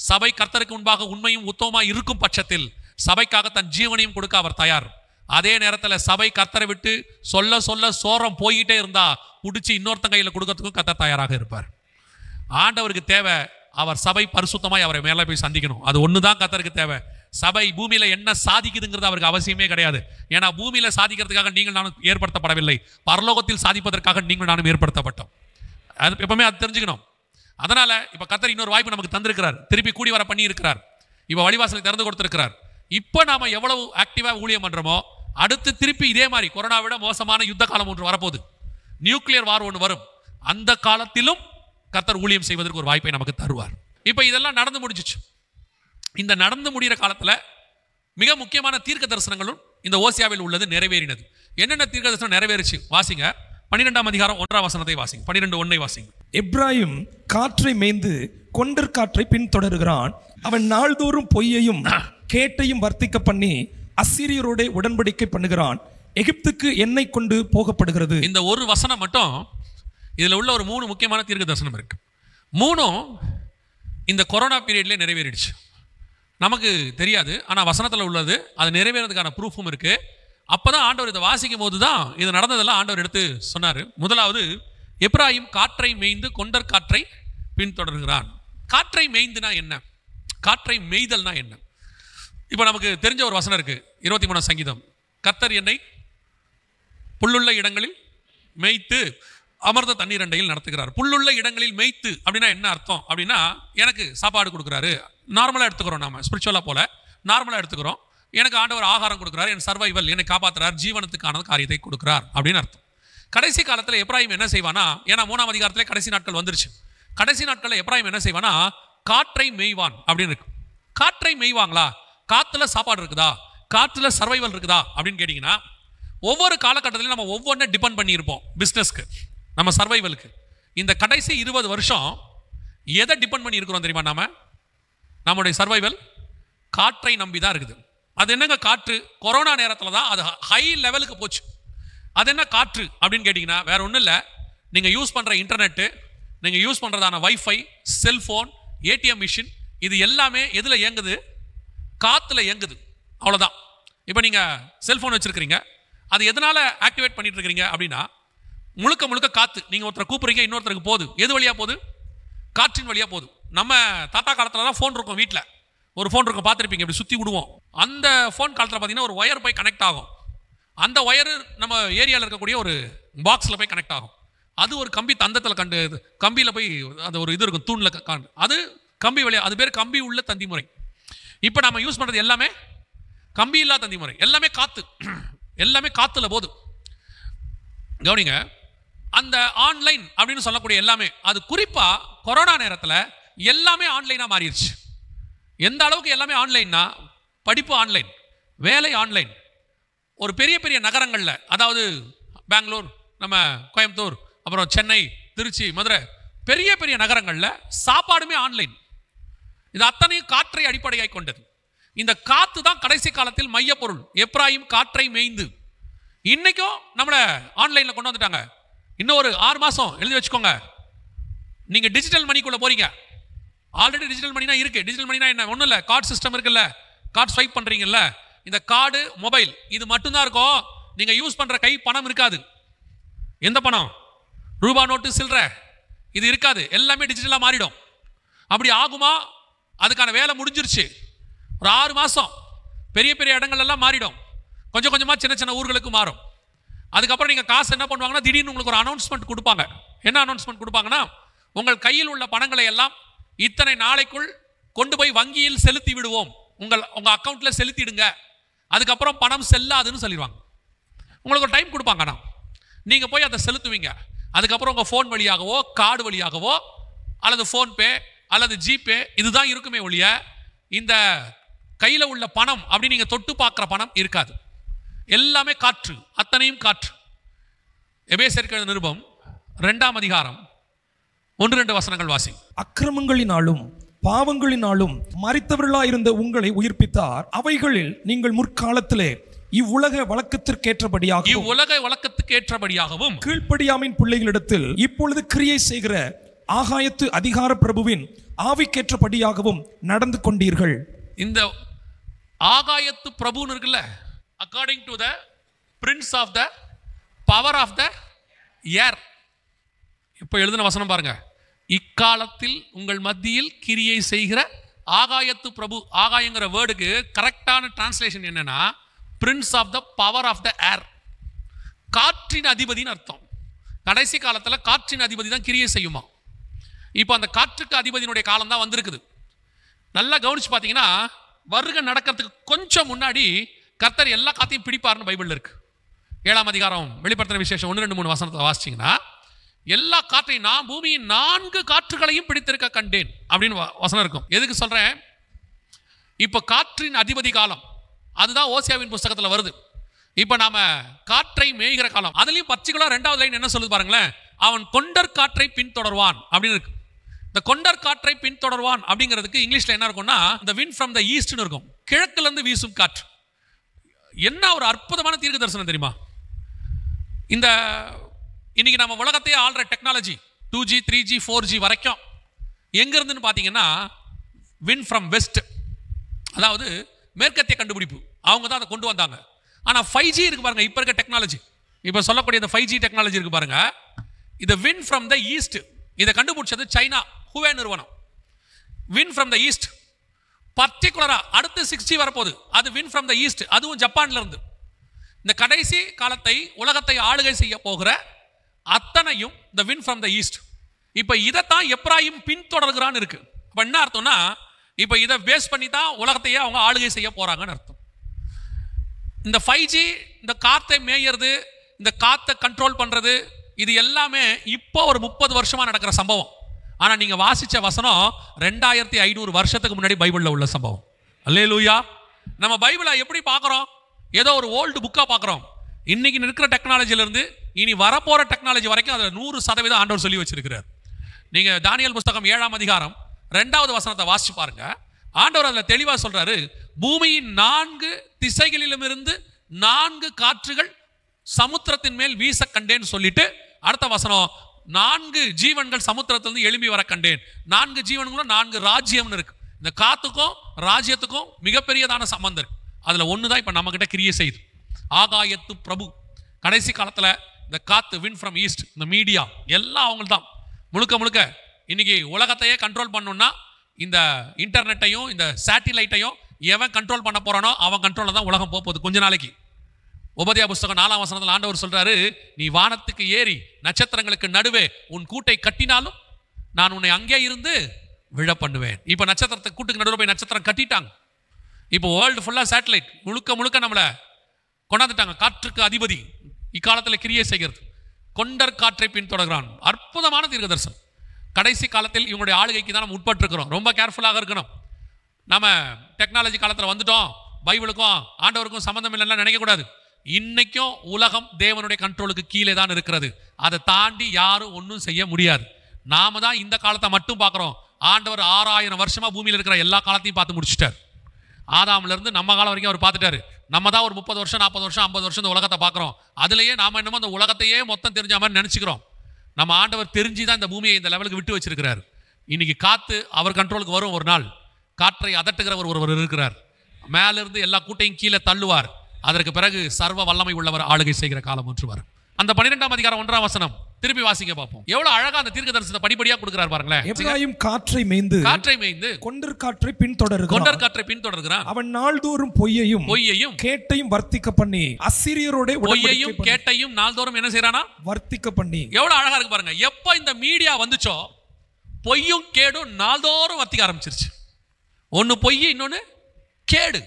சபை கர்த்தருக்கு முன்பாக உண்மையும் உத்தமமாக இருக்கும் பட்சத்தில் சபைக்காக தன் ஜீவனையும் கொடுக்க அவர் தயார். அதே நேரத்தில் சபை கர்த்தரை விட்டு சொல்ல சொல்ல சோரம் போயிட்டே இருந்தா பிடிச்சி இன்னொருத்தன் கையில் கொடுக்கறதுக்கும் கர்த்தர் தயாராக இருப்பார். ஆண்டவருக்கு தேவை அவர் சபை பரிசுத்தமாய் அவரை மேலே போய் சந்திக்கணும். அது ஒண்ணுதான் கர்த்தருக்கு தேவை. சபை பூமியில என்ன சாதிக்குதுங்கிறது அவருக்கு அவசியமே கிடையாது. ஏன்னா பூமியில சாதிக்கிறதுக்காக நீங்கள் நானும் ஏற்படுத்தப்படவில்லை, பரலோகத்தில் சாதிப்பதற்காக நீங்கள் நானும் ஏற்படுத்தப்பட்டோம். அது எப்பவுமே அது தெரிஞ்சுக்கணும். அதனால இப்ப கர்த்தர் இன்னொரு வாய்ப்பு நமக்கு தந்திருக்கிறார், திருப்பி கூடி வர பண்ணி இருக்கிறார், இப்ப வழிவாசலை திறந்து கொடுத்திருக்கிறார். இப்ப நாம எவ்வளவு ஆக்டிவா ஊழியம் பண்றோமோ, அடுத்து திருப்பி இதே மாதிரி கொரோனா விட மோசமான யுத்த காலம் ஒன்று வரப்போகுது, நியூக்ளியர் வார் ஒன்று வரும். அந்த காலத்திலும் கர்த்தர் ஊழியம் செய்வதற்கு ஒரு வாய்ப்பை நமக்கு தருவார். இப்ப இதெல்லாம் நடந்து முடிஞ்சிச்சு. இந்த நடந்து முடிகிற காலத்துல மிக முக்கியமான தீர்க்க தரிசனங்களும் இந்த ஓசியாவில் உள்ளது நிறைவேறினது. என்னென்ன தீர்க்க தரிசனம் நிறைவேறிச்சு வாசிங்க. 12ஆம் அதிகாரம் 1ஆம் வசனத்தை வாசிங்க. 12:1 வாசிங்க. எப்ராயிம் காற்றை மேய்ந்து கொண்டற் காற்றை பின்தொடருகிறான். அவன் நாள்தோறும் பொய்யையும் கேட்டையும் வர்த்திக்க பண்ணி அசீரியரோட உடன்படிக்கை பண்ணுகிறான். எகிப்துக்கு எண்ணெய் கொண்டு போகப்படுகிறது. இந்த ஒரு வசனம் மட்டும் இதுல உள்ள ஒரு 3 முக்கியமான தீர்க்க தரிசனம் இருக்கு. 3ம் இந்த கொரோனா பீரியட்ல நிறைவேறிடுச்சு. நமக்கு தெரியாது, ஆனா வசனத்துல உள்ளது. அது நிறைவேறதுக்கான ப்ரூஃபும் இருக்கு. அப்பதான் ஆண்டவர் இதை வாசிக்கும் போது தான் இது நடந்ததெல்லாம் ஆண்டவர் எடுத்து சொன்னாரு. முதலாவது, எப்ராயிம் காற்றை மேய்ந்து கொண்டற் காற்றை பின்தொடர்கிறான். காற்றை மேய்ந்துனா என்ன? காற்றை மேய்தல்னா என்ன? இப்போ நமக்கு தெரிஞ்ச ஒரு வசனம் இருக்கு, 23ஆம் சங்கீதம். கர்த்தர் என்னை புல்லுள்ள இடங்களில் மேய்த்து அமர்ந்த தண்ணீர் அண்டையில் நடத்துகிறார். புல்லுள்ள இடங்களில் மேய்த்து அப்படின்னா என்ன அர்த்தம்? அப்படின்னா எனக்கு சாப்பாடு கொடுக்குறாரு. நார்மலாக எடுத்துக்கிறோம், நாம ஸ்பிரிச்சுவலாக போல நார்மலாக எடுத்துக்கிறோம். எனக்கு ஆண்டவர் ஆகாரம் கொடுக்குறாரு, என் சர்வைவல், என்னை காப்பாற்றுறார், ஜீவனத்துக்கான காரியத்தை கொடுக்குறார் அப்படின்னு அர்த்தம். கடைசி காலத்தில் எப்ராயிம் என்ன செய்வானா, ஏன்னா 3ஆம் அதிகாரத்தில் கடைசி நாட்கள் வந்துருச்சு. கடைசி நாட்களில் எப்ராயிம் என்ன செய்வானா, காற்றை மேய்வான் அப்படின்னு இருக்கு. காற்றை மேய்வாங்களா? காத்துல சாப்பாடு இருக்குதா, காற்றுல சர்வைவல் இருக்குதா அப்படின்னு கேட்டிங்கன்னா, ஒவ்வொரு காலகட்டத்திலையும் நம்ம ஒவ்வொன்றை டிபெண்ட் பண்ணியிருப்போம். பிஸ்னஸ்க்கு, நம்ம சர்வைவலுக்கு. இந்த கடைசி 20 வருஷம் எதை டிபெண்ட் பண்ணி இருக்கிறோம் தெரியுமா? நம்முடைய சர்வைவல் காற்றை நம்பி தான் இருக்குது. அது என்னங்க காற்று? கொரோனா நேரத்தில் தான் அது ஹை லெவலுக்கு போச்சு. அது என்ன காற்று அப்படின்னு கேட்டிங்கன்னா, வேற ஒன்றும் இல்லை. நீங்கள் யூஸ் பண்ணுற இன்டர்நெட்டு, நீங்கள் யூஸ் பண்ணுறதான வைஃபை, செல்ஃபோன், ஏடிஎம் மிஷின், இது எல்லாமே எதில் இயங்குது? காற்றுல இயங்குது. அவ்வளோதான். இப்போ நீங்கள் செல்ஃபோன் வச்சுருக்கிறீங்க, அது எதனால் ஆக்டிவேட் பண்ணிட்டு இருக்கிறீங்க அப்படின்னா, முழுக்க முழுக்க காற்று. நீங்கள் ஒருத்தரை கூப்பிட்றீங்க, இன்னொருத்தருக்கு போகுது. எது வழியாக போகுது? காற்றின் வழியாக போகுது. நம்ம தாத்தா காலத்தில் தான் ஃபோன் இருக்கும், வீட்டில் ஒரு ஃபோன் இருக்கும், பார்த்துருப்பீங்க, இப்படி சுற்றி விடுவோம். அந்த ஃபோன் காலத்தில் பார்த்தீங்கன்னா ஒரு ஒயர் போய் கனெக்ட் ஆகும். அந்த ஒயரு நம்ம ஏரியாவில் இருக்கக்கூடிய ஒரு பாக்ஸில் போய் கனெக்ட் ஆகும். அது ஒரு கம்பி தந்தத்தில் கம்பியில் போய் அது ஒரு இது இருக்கும், தூணில் அது கம்பி வழியாக, அது பேர் கம்பி உள்ள தந்தி முறை. இப்போ நம்ம யூஸ் பண்ணுறது எல்லாமே கம்பி இல்லா தந்தி முறை. எல்லாமே காற்று, எல்லாமே காற்றுல போகுது. கவனிங்க, அந்த ஆன்லைன் அப்படின்னு சொல்லக்கூடிய எல்லாமே, அது குறிப்பாக கொரோனா நேரத்தில் எல்லாமே ஆன்லைனாக மாறிடுச்சு. எந்த அளவுக்கு எல்லாமே ஆன்லைன்னா, படிப்பு ஆன்லைன், வேலை ஆன்லைன். ஒரு பெரிய பெரிய நகரங்களில், அதாவது பெங்களூர், நம்ம கோயம்புத்தூர், அப்புறம் சென்னை, திருச்சி, மதுரை, பெரிய பெரிய நகரங்களில் சாப்பாடுமே ஆன்லைன். இது அத்தனையும் காற்றை அடிப்படையாக கொண்டது. இந்த காற்று தான் கடைசி காலத்தில் மையப்பொருள். எப்ராயிம் காற்றை மேய்ந்து. இன்னைக்கும் நம்மளை ஆன்லைனில் கொண்டு வந்துட்டாங்க. இன்னும் ஒரு 6 மாதம் எழுதி வச்சுக்கோங்க, நீங்க டிஜிட்டல் மணிக்குள்ள போறீங்க. ஆல்ரெடி டிஜிட்டல் மணினா இருக்கு. டிஜிட்டல் மணினா என்ன? ஒன்றும் இல்லை, கார்டு சிஸ்டம் இருக்குல்ல, கார்டு ஸ்வைப் பண்றீங்கல்ல, இந்த கார்டு மொபைல் இது மட்டும்தான் இருக்கும். நீங்க யூஸ் பண்ற கை பணம் இருக்காது. எந்த பணம்? ரூபா நோட்டு சில்லற இது இருக்காது. எல்லாமே டிஜிட்டலா மாறிடும். அப்படி ஆகுமா? அதுக்கான வேலை முடிஞ்சிருச்சு. ஒரு 6 மாசம் பெரிய பெரிய இடங்கள் எல்லாம் மாறிடும். கொஞ்சம் கொஞ்சமா சின்ன சின்ன ஊர்களுக்கு மாறும். அதுக்கப்புறம் நீங்க காசு என்ன பண்ணுவாங்கன்னா, திடீர்னு உங்களுக்கு ஒரு அனௌன்ஸ்மெண்ட் கொடுப்பாங்க. என்ன அனௌன்ஸ்மெண்ட் கொடுப்பாங்கன்னா, உங்கள் கையில் உள்ள பணங்களை எல்லாம் இத்தனை நாளைக்குள் கொண்டு போய் வங்கியில் செலுத்தி விடுவோம், உங்க அக்கௌண்ட்ல செலுத்திடுங்க, அதுக்கப்புறம் பணம் செல்லாதுன்னு சொல்லிடுவாங்க. உங்களுக்கு ஒரு டைம் கொடுப்பாங்க. நீங்க போய் அதை செலுத்துவீங்க. அதுக்கப்புறம் உங்க ஃபோன் வழியாகவோ கார்டு வழியாகவோ அல்லது ஃபோன்பே அல்லது ஜிபே இதுதான் இருக்குமே ஒழிய இந்த கையில் உள்ள பணம் அப்படி நீங்க தொட்டு பார்க்குற பணம் இருக்காது. எல்லாமே காற்று, அத்தனையும் காற்று. எபேசியர் நிருபம் 2ஆம் அதிகாரம் 1-2 வசனங்கள் வாசி. அக்கிரமங்களினாலும் பாவங்களினாலும் மரித்தவர்களாயிருந்த உங்களை உயிர்ப்பித்தார். அவைகளில் நீங்கள் முற்காலத்திலே இவ்வுலக வழக்கத்திற்கேற்றபடியாகவும் கீழ்ப்படியாமின் பிள்ளைகளிடத்தில் இப்பொழுது கிரியை செய்கிற ஆகாயத்து அதிகார பிரபுவின் ஆவிக்கேற்றபடியாகவும் நடந்து கொண்டீர்கள். இந்த ஆகாயத்து பிரபுன்னு இருக்குல்ல, according to the prince of the power of the air. இப்போ எழுதின வசனம் பாருங்க. இக்காலத்தில் உங்கள் மத்தியில் கிரியை செய்கிற ஆகாயத்து பிரபு. ஆகாயங்கிற வேர்டுக்கு கரெக்டான டிரான்ஸ்லேஷன் என்னன்னா, prince of the power of the air, காற்றின் அதிபதினு அர்த்தம். கடைசி காலத்தில் காற்றின் அதிபதி தான் கிரியை செய்யுமா. இப்போ அந்த காற்றுக்கு அதிபதியினுடைய காலம் தான் வந்திருக்குது. நல்லா கவனிச்சு பார்த்தீங்கன்னா, வருகை நடக்கிறதுக்கு கொஞ்சம் முன்னாடி கர்த்தர் எல்லா காத்தையும் பிடிப்பார்னு பைபிள்ல இருக்கு. 7ஆம் அதிகாரம் வெளிப்படுத்தின விசேஷம் 1-2-3 வசனத்தை வாசிச்சிங்கன்னா, எல்லா காற்றையும் நான் பூமியின் 4 காற்றுகளையும் பிடித்திருக்க கண்டேன் அப்படின்னு வசனம் இருக்கும். எதுக்கு சொல்றேன்? இப்போ காற்றின் அதிபதி காலம் அதுதான் ஓசியாவின் புஸ்தகத்தில் வருது. இப்போ நாம காற்றை மேய்கிற காலம். அதுலயும் பர்டிகுலர் 2வது லைன் என்ன சொல்லுது பாருங்களேன். அவன் கொண்டர் காற்றை பின்தொடர்வான் அப்படின்னு இருக்கு. இந்த கொண்டர் காற்றை பின்தொடர்வான் அப்படிங்கிறதுக்கு இங்கிலீஷ்ல என்ன இருக்கும்னா, இந்த விண்ட் ஃப்ரம் த ஈஸ்ட்னு இருக்கும். கிழக்குல இருந்து வீசும் காற்று. என்ன ஒரு அற்புதமான தீர்க்க தரிசனம் தெரியுமா? இந்த இன்னைக்கு நம்ம உலகத்தையே ஆள்ற டெக்னாலஜி 2G 3G 4G வரைக்கும் எங்க இருந்துன்னு பாத்தீங்கன்னா, விண்ட் ஃப்ரம் வெஸ்ட், அதாவது மேற்கத்திய கண்டுபிடிப்பு. அவங்க தான் அதை கொண்டு வந்தாங்க. ஆனா 5G இருக்கு பாருங்க, இப்ப இருக்க டெக்னாலஜி, இப்ப சொல்லக்கூடிய இந்த 5G டெக்னாலஜி இருக்கு பாருங்க, இது விண்ட் ஃப்ரம் த ஈஸ்ட். இதை கண்டுபிடிச்சது சைனா ஹுவே நிறுவனம். Wind from the east. பர்டிகுலரா அடுத்து 6G வரப்போகுது, அது விண்ட் ஃப்ரம் த ஈஸ்ட், அதுவும் ஜப்பான்ல இருந்து. இந்த கடைசி காலத்தை உலகத்தை ஆளுகை செய்ய போகிற அத்தனையும் the wind from the east. இப்போ இதைத்தான் எப்ராயிம் பின்தொடர்கிறான்னு இருக்கு. அப்ப என்ன அர்த்தம்னா, இப்போ இதை பேஸ் பண்ணி தான் உலகத்தையே அவங்க ஆளுகை செய்ய போறாங்கன்னு அர்த்தம். இந்த 5G, இந்த காத்தை மேயறது, இந்த காத்தை கண்ட்ரோல் பண்றது, இது எல்லாமே இப்போ ஒரு 30 வருஷமா நடக்கிற சம்பவம். ஆனா நீங்க வாசிச்ச வசனம் 2500 வருஷத்துக்கு முன்னாடி பைபிள்ல உள்ள சம்பவம். அல்லேலூயா. நம்ம பைபிளை எப்படி பார்க்குறோம்? ஏதோ ஒரு ஓல்டு புக்கா பார்க்குறோம். இன்னைக்கு இருக்கிற டெக்னாலஜில இருந்து இனி வரப்போற டெக்னாலஜி வரைக்கும் அதில் 100% ஆண்டவர் சொல்லி வச்சிருக்கிறார். நீங்க தானியேல் புஸ்தகம் 7ஆம் அதிகாரம் 2வது வசனத்தை வாசிச்சு பாருங்க. ஆண்டவர் அதில் தெளிவா சொல்றாரு, பூமியின் 4 திசைகளிலும் இருந்து 4 காற்றுகள் சமுத்திரத்தின் மேல் வீச கண்டேன்னு சொல்லிட்டு அடுத்த வசனம் 4 ஜீவன்கள் சமுத்திரத்திலிருந்து எழும்பி வர கண்டேன். 4 ஜீவன்களும் 4 ராஜ்யம்னு இருக்கு. இந்த காத்துக்கும் ராஜ்யத்துக்கும் மிகப்பெரியதான சம்பந்தம் இருக்கு. அதுல ஒண்ணுதான் இப்ப நம்ம கிட்ட கிரியை செய்யுது, ஆகாயத்து பிரபு. கடைசி காலத்துல இந்த காத்து, விண்ட் ஃப்ரம் ஈஸ்ட், இந்த மீடியா எல்லாம் அவங்க தான். முழுக்க முழுக்க இன்னைக்கு உலகத்தையே கண்ட்ரோல் பண்ணணும்னா இந்த இன்டர்நெட்டையும் இந்த சேட்டிலைட்டையும் எவன் கண்ட்ரோல் பண்ண போறானோ அவன் கண்ட்ரோல்ல தான் உலகம் போகுது கொஞ்ச நாளைக்கு. உபதேய புஸ்தகம் 4ஆம் வசனத்தில் ஆண்டவர் சொல்றாரு, நீ வானத்துக்கு ஏறி நட்சத்திரங்களுக்கு நடுவே உன் கூட்டை கட்டினாலும் நான் உன்னை அங்கே இருந்து விழ பண்ணுவேன். இப்போ நட்சத்திரத்துக்கு கூட்டுக்கு நடுவில் போய் நட்சத்திரம் கட்டிட்டாங்க. இப்போ வேர்ல்டு ஃபுல்லாக சேட்டலைட் முழுக்க முழுக்க நம்மளை கொண்டாந்துட்டாங்க. காற்றுக்கு அதிபதி இக்காலத்தில் கிரியை செய்கிறது. கொண்டர் காற்றை பின்தொடர்கிறான். அற்புதமான தீர்க்க தரிசனம். கடைசி காலத்தில் இவங்களுடைய ஆளுகைக்கு தான் நம்ம உட்பட்டு இருக்கிறோம். ரொம்ப கேர்ஃபுல்லாக இருக்கணும். நம்ம டெக்னாலஜி காலத்தில் வந்துட்டோம், பைபிளுக்கும் ஆண்டவருக்கும் சம்பந்தம் இல்லைன்னா நினைக்கக்கூடாது. இன்னைக்கும் உலகம் தேவனுடைய கண்ட்ரோலுக்கு கீழே தான் இருக்கிறது. அதை தாண்டி யாரும் ஒன்றும் செய்ய முடியாது. நாம தான் இந்த காலத்தை மட்டும் பார்க்குறோம். ஆண்டவர் 6000 வருஷமா பூமியில் இருக்கிற எல்லா காலத்தையும் பார்த்து முடிச்சுட்டார். ஆதாம்ல இருந்து நம்ம காலம் வரைக்கும் அவர் பார்த்துட்டாரு. நம்ம தான் ஒரு 30 வருஷம் 40 வருஷம் 50 வருஷம் இந்த உலகத்தை பார்க்குறோம். அதுலேயே நாம என்னமோ அந்த உலகத்தையே மொத்தம் தெரிஞ்ச மாதிரி நினச்சிக்கிறோம். நம்ம ஆண்டவர் தெரிஞ்சு தான் இந்த பூமியை இந்த லெவலுக்கு விட்டு வச்சிருக்கிறார். இன்னைக்கு காத்து அவர் கண்ட்ரோலுக்கு வரும். ஒரு நாள் காற்றை அதட்டுகிறவர் ஒருவர் இருக்கிறார். மேலிருந்து எல்லா கூட்டையும் கீழே தள்ளுவார். அதற்கு பிறகு சர்வ வல்லமை உள்ளவர் ஆளுகை செய்கிற காலம் ஒன்று வரும். அந்த 12ஆம் அதிகாரம் 1ஆம் வசனம் திருப்பி வாசிக்க பார்ப்போம். எவ்வளவு அழகா அந்த தீர்க்க தரிசனத்தை படிப்படியா கொடுக்கிறார் பாருங்களேன். எப்பிராயீம் காற்றை மேய்ந்து கொண்டற் காற்றை பின்தொடர்கிறான். அவன் நாள்தோறும் பொய்யையும் கேட்டையும் வர்த்திக்க பண்ணி அசீரியரோட பொய்யையும் கேட்டையும் நாள்தோறும் என்ன செய்யறானா? வர்த்திக்க பண்ணி. எவ்வளவு அழகா இருக்கு பாருங்க. எப்ப இந்த மீடியா வந்துச்சோ பொய்யும் கேடும் நாள்தோறும் வர்த்திக்க ஆரம்பிச்சிருச்சு. ஒன்னு பொய், இன்னொன்னு கேடு.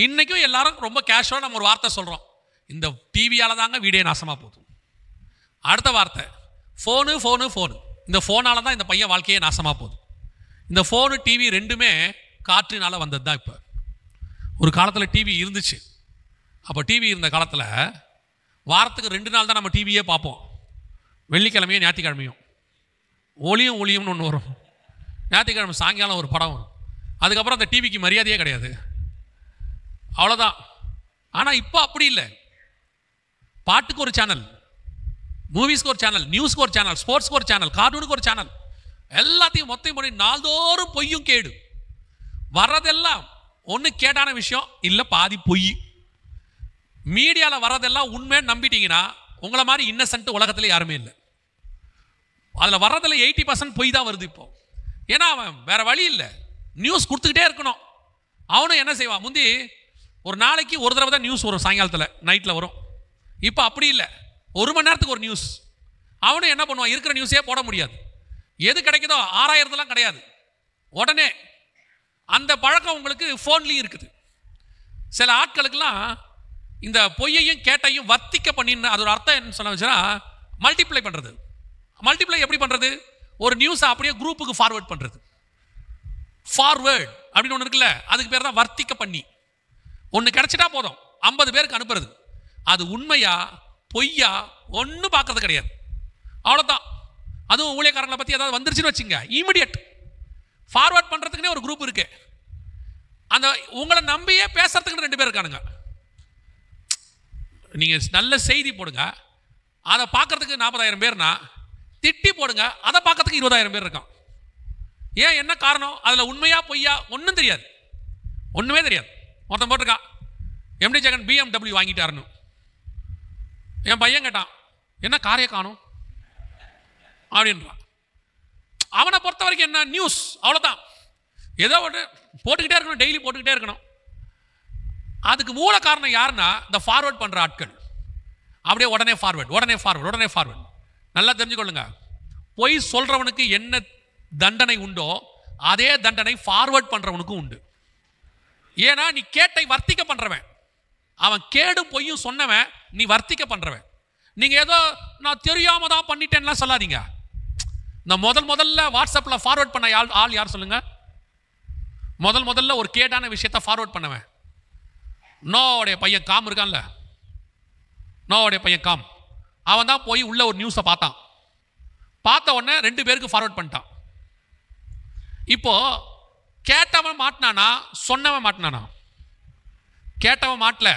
இன்னைக்கும் எல்லாரும் ரொம்ப கேஷுவலா நம்ம ஒரு வார்த்தை சொல்றோம், இந்த டிவியால தாங்க வீடியோ நாசமா போகுது. அடுத்த வார்த்தை ஃபோனு. இந்த ஃபோனால தான் இந்த பையன் வாழ்க்கையே நாசமா போகுது. இந்த ஃபோனு டிவி ரெண்டுமே காற்றினால வந்தது தான். இப்போ ஒரு காலத்தில் டிவி இருந்துச்சு. அப்போ டிவி இருந்த காலத்தில் வாரத்துக்கு 2 நாள் தான் நம்ம டிவியே பார்ப்போம். வெள்ளிக்கிழமையும் ஞாயிற்றுக்கிழமையும். ஒளியும்னு ஒன்று வரும். ஞாயிற்றுக்கிழமை சாயங்காலம் ஒரு படம் வரும். அதுக்கப்புறம் அந்த டிவிக்கு மரியாதையே கிடையாது, அவ்வளோதான். ஆனால் இப்போ அப்படி இல்லை. பாட்டுக்கு ஒரு சேனல், மூவிஸ்க்கு ஒரு சேனல், நியூஸ்க்கு ஒரு சேனல், ஸ்போர்ட்ஸ்க்கு ஒரு சேனல், கார்ட்டூனுக்கு ஒரு சேனல், எல்லாத்தையும் மொத்தம் பண்ணி நாள்தோறும் பொய்யும் கேடு. வர்றதெல்லாம் ஒன்று கேடான விஷயம், இல்லை பாதி பொய். மீடியாவில் வர்றதெல்லாம் உண்மைன்னு நம்பிட்டீங்கன்னா உங்களை மாதிரி இன்னசென்ட் உலகத்தில் யாருமே இல்லை. அதில் வர்றதில் 80% பொய் தான் வருது இப்போ. ஏன்னா அவன் வேற வழி இல்லை, நியூஸ் கொடுத்துக்கிட்டே இருக்கணும். அவனும் என்ன செய்வான், முந்தி ஒரு நாளைக்கு ஒரு தடவை தான் நியூஸ் வரும், சாயங்காலத்தில் நைட்டில் வரும். இப்போ அப்படி இல்லை, 1 மணி நேரத்துக்கு ஒரு நியூஸ். அவனும் என்ன பண்ணுவான், இருக்கிற நியூஸே போட முடியாது. எது கிடைக்குதோ 6000 கிடையாது, உடனே. அந்த பழக்கம் உங்களுக்கு ஃபோன்லேயும் இருக்குது. சில ஆட்களுக்கெல்லாம் இந்த பொய்யையும் கேட்டையும் வர்த்திக்க பண்ணின்னு, அது ஒரு அர்த்தம் என்ன சொல்ல வச்சுன்னா மல்டிப்ளை பண்ணுறது. மல்டிப்ளை எப்படி பண்ணுறது? ஒரு நியூஸை அப்படியே குரூப்புக்கு ஃபார்வேர்ட் பண்ணுறது. ஃபார்வேர்ட் அப்படின்னு ஒன்று இருக்குல்ல, அதுக்கு பேர் தான் வர்த்திக்க பண்ணி. ஒன்று கிடைச்சிட்டா போதும் 50 பேருக்கு அனுப்புறது. அது உண்மையா பொய்யா ஒன்றும் பார்க்கறது கிடையாது, அவ்வளோதான். அதுவும் ஊழியக்காரங்களை பற்றி ஏதாவது வந்துருச்சுன்னு வச்சுங்க, இமிடியட் ஃபார்வர்ட் பண்ணுறதுக்குன்னே ஒரு குரூப் இருக்கு. அந்த உங்களை நம்பியே பேசுறதுக்குன்னு 2 பேர் இருக்கானுங்க. நீங்கள் நல்ல செய்தி போடுங்க, அதை பார்க்கறதுக்கு 40,000 பேர்னா, திட்டி போடுங்க, அதை பார்க்கறதுக்கு 20,000 பேர் இருக்கான். ஏன், என்ன காரணம்? அதில் உண்மையா பொய்யா ஒன்றும் தெரியாது, ஒன்றுமே தெரியாது. மொத்தம் போட்டிருக்கான் எம்டி ஜெகன் BMW வாங்கிட்டாருன்னு. என் பையன் கேட்டான், என்ன காரையை காணும் அப்படின்றான். அவனை பொறுத்த வரைக்கும் என்ன, நியூஸ் அவ்வளோதான். ஏதோ ஒன்று போட்டுக்கிட்டே இருக்கணும், டெய்லி போட்டுக்கிட்டே இருக்கணும். அதுக்கு மூல காரணம் யாருன்னா இந்த ஃபார்வர்ட் பண்ணுற ஆட்கள். அப்படியே உடனே ஃபார்வர்ட். நல்லா தெரிஞ்சுக்கொள்ளுங்க, பொய் சொல்றவனுக்கு என்ன தண்டனை உண்டோ அதே தண்டனை ஃபார்வர்ட் பண்றவனுக்கும் உண்டு. ஏன்னா நீ கேட்டை வர்த்திக்க பண்றவன், அவன் கேடும் பொய்யும் சொன்னவன், நீ வர்த்திக்க பண்றவன். நீங்க ஏதோ நான் தெரியாம தான் பண்ணிட்டேன்லாம் சொல்லாதீங்க. இந்த முதல்ல வாட்ஸ்அப்ல ஃபார்வர்ட் பண்ண ஆள் யார் சொல்லுங்க? முதல்ல ஒரு கேடான விஷயத்தை ஃபார்வர்ட் பண்ணவன் நோவுடைய பையன் காம் இருக்கான்ல, நோவுடைய பையன் காம். அவன் தான் போய் உள்ள ஒரு நியூஸை பார்த்த உடனே 2 பேருக்கு ஃபார்வர்ட் பண்ணிட்டான். இப்போ கேட்டவன் மாட்டினானா, சொன்னவன் மாட்டினானா? கேட்டவன் மாட்டல,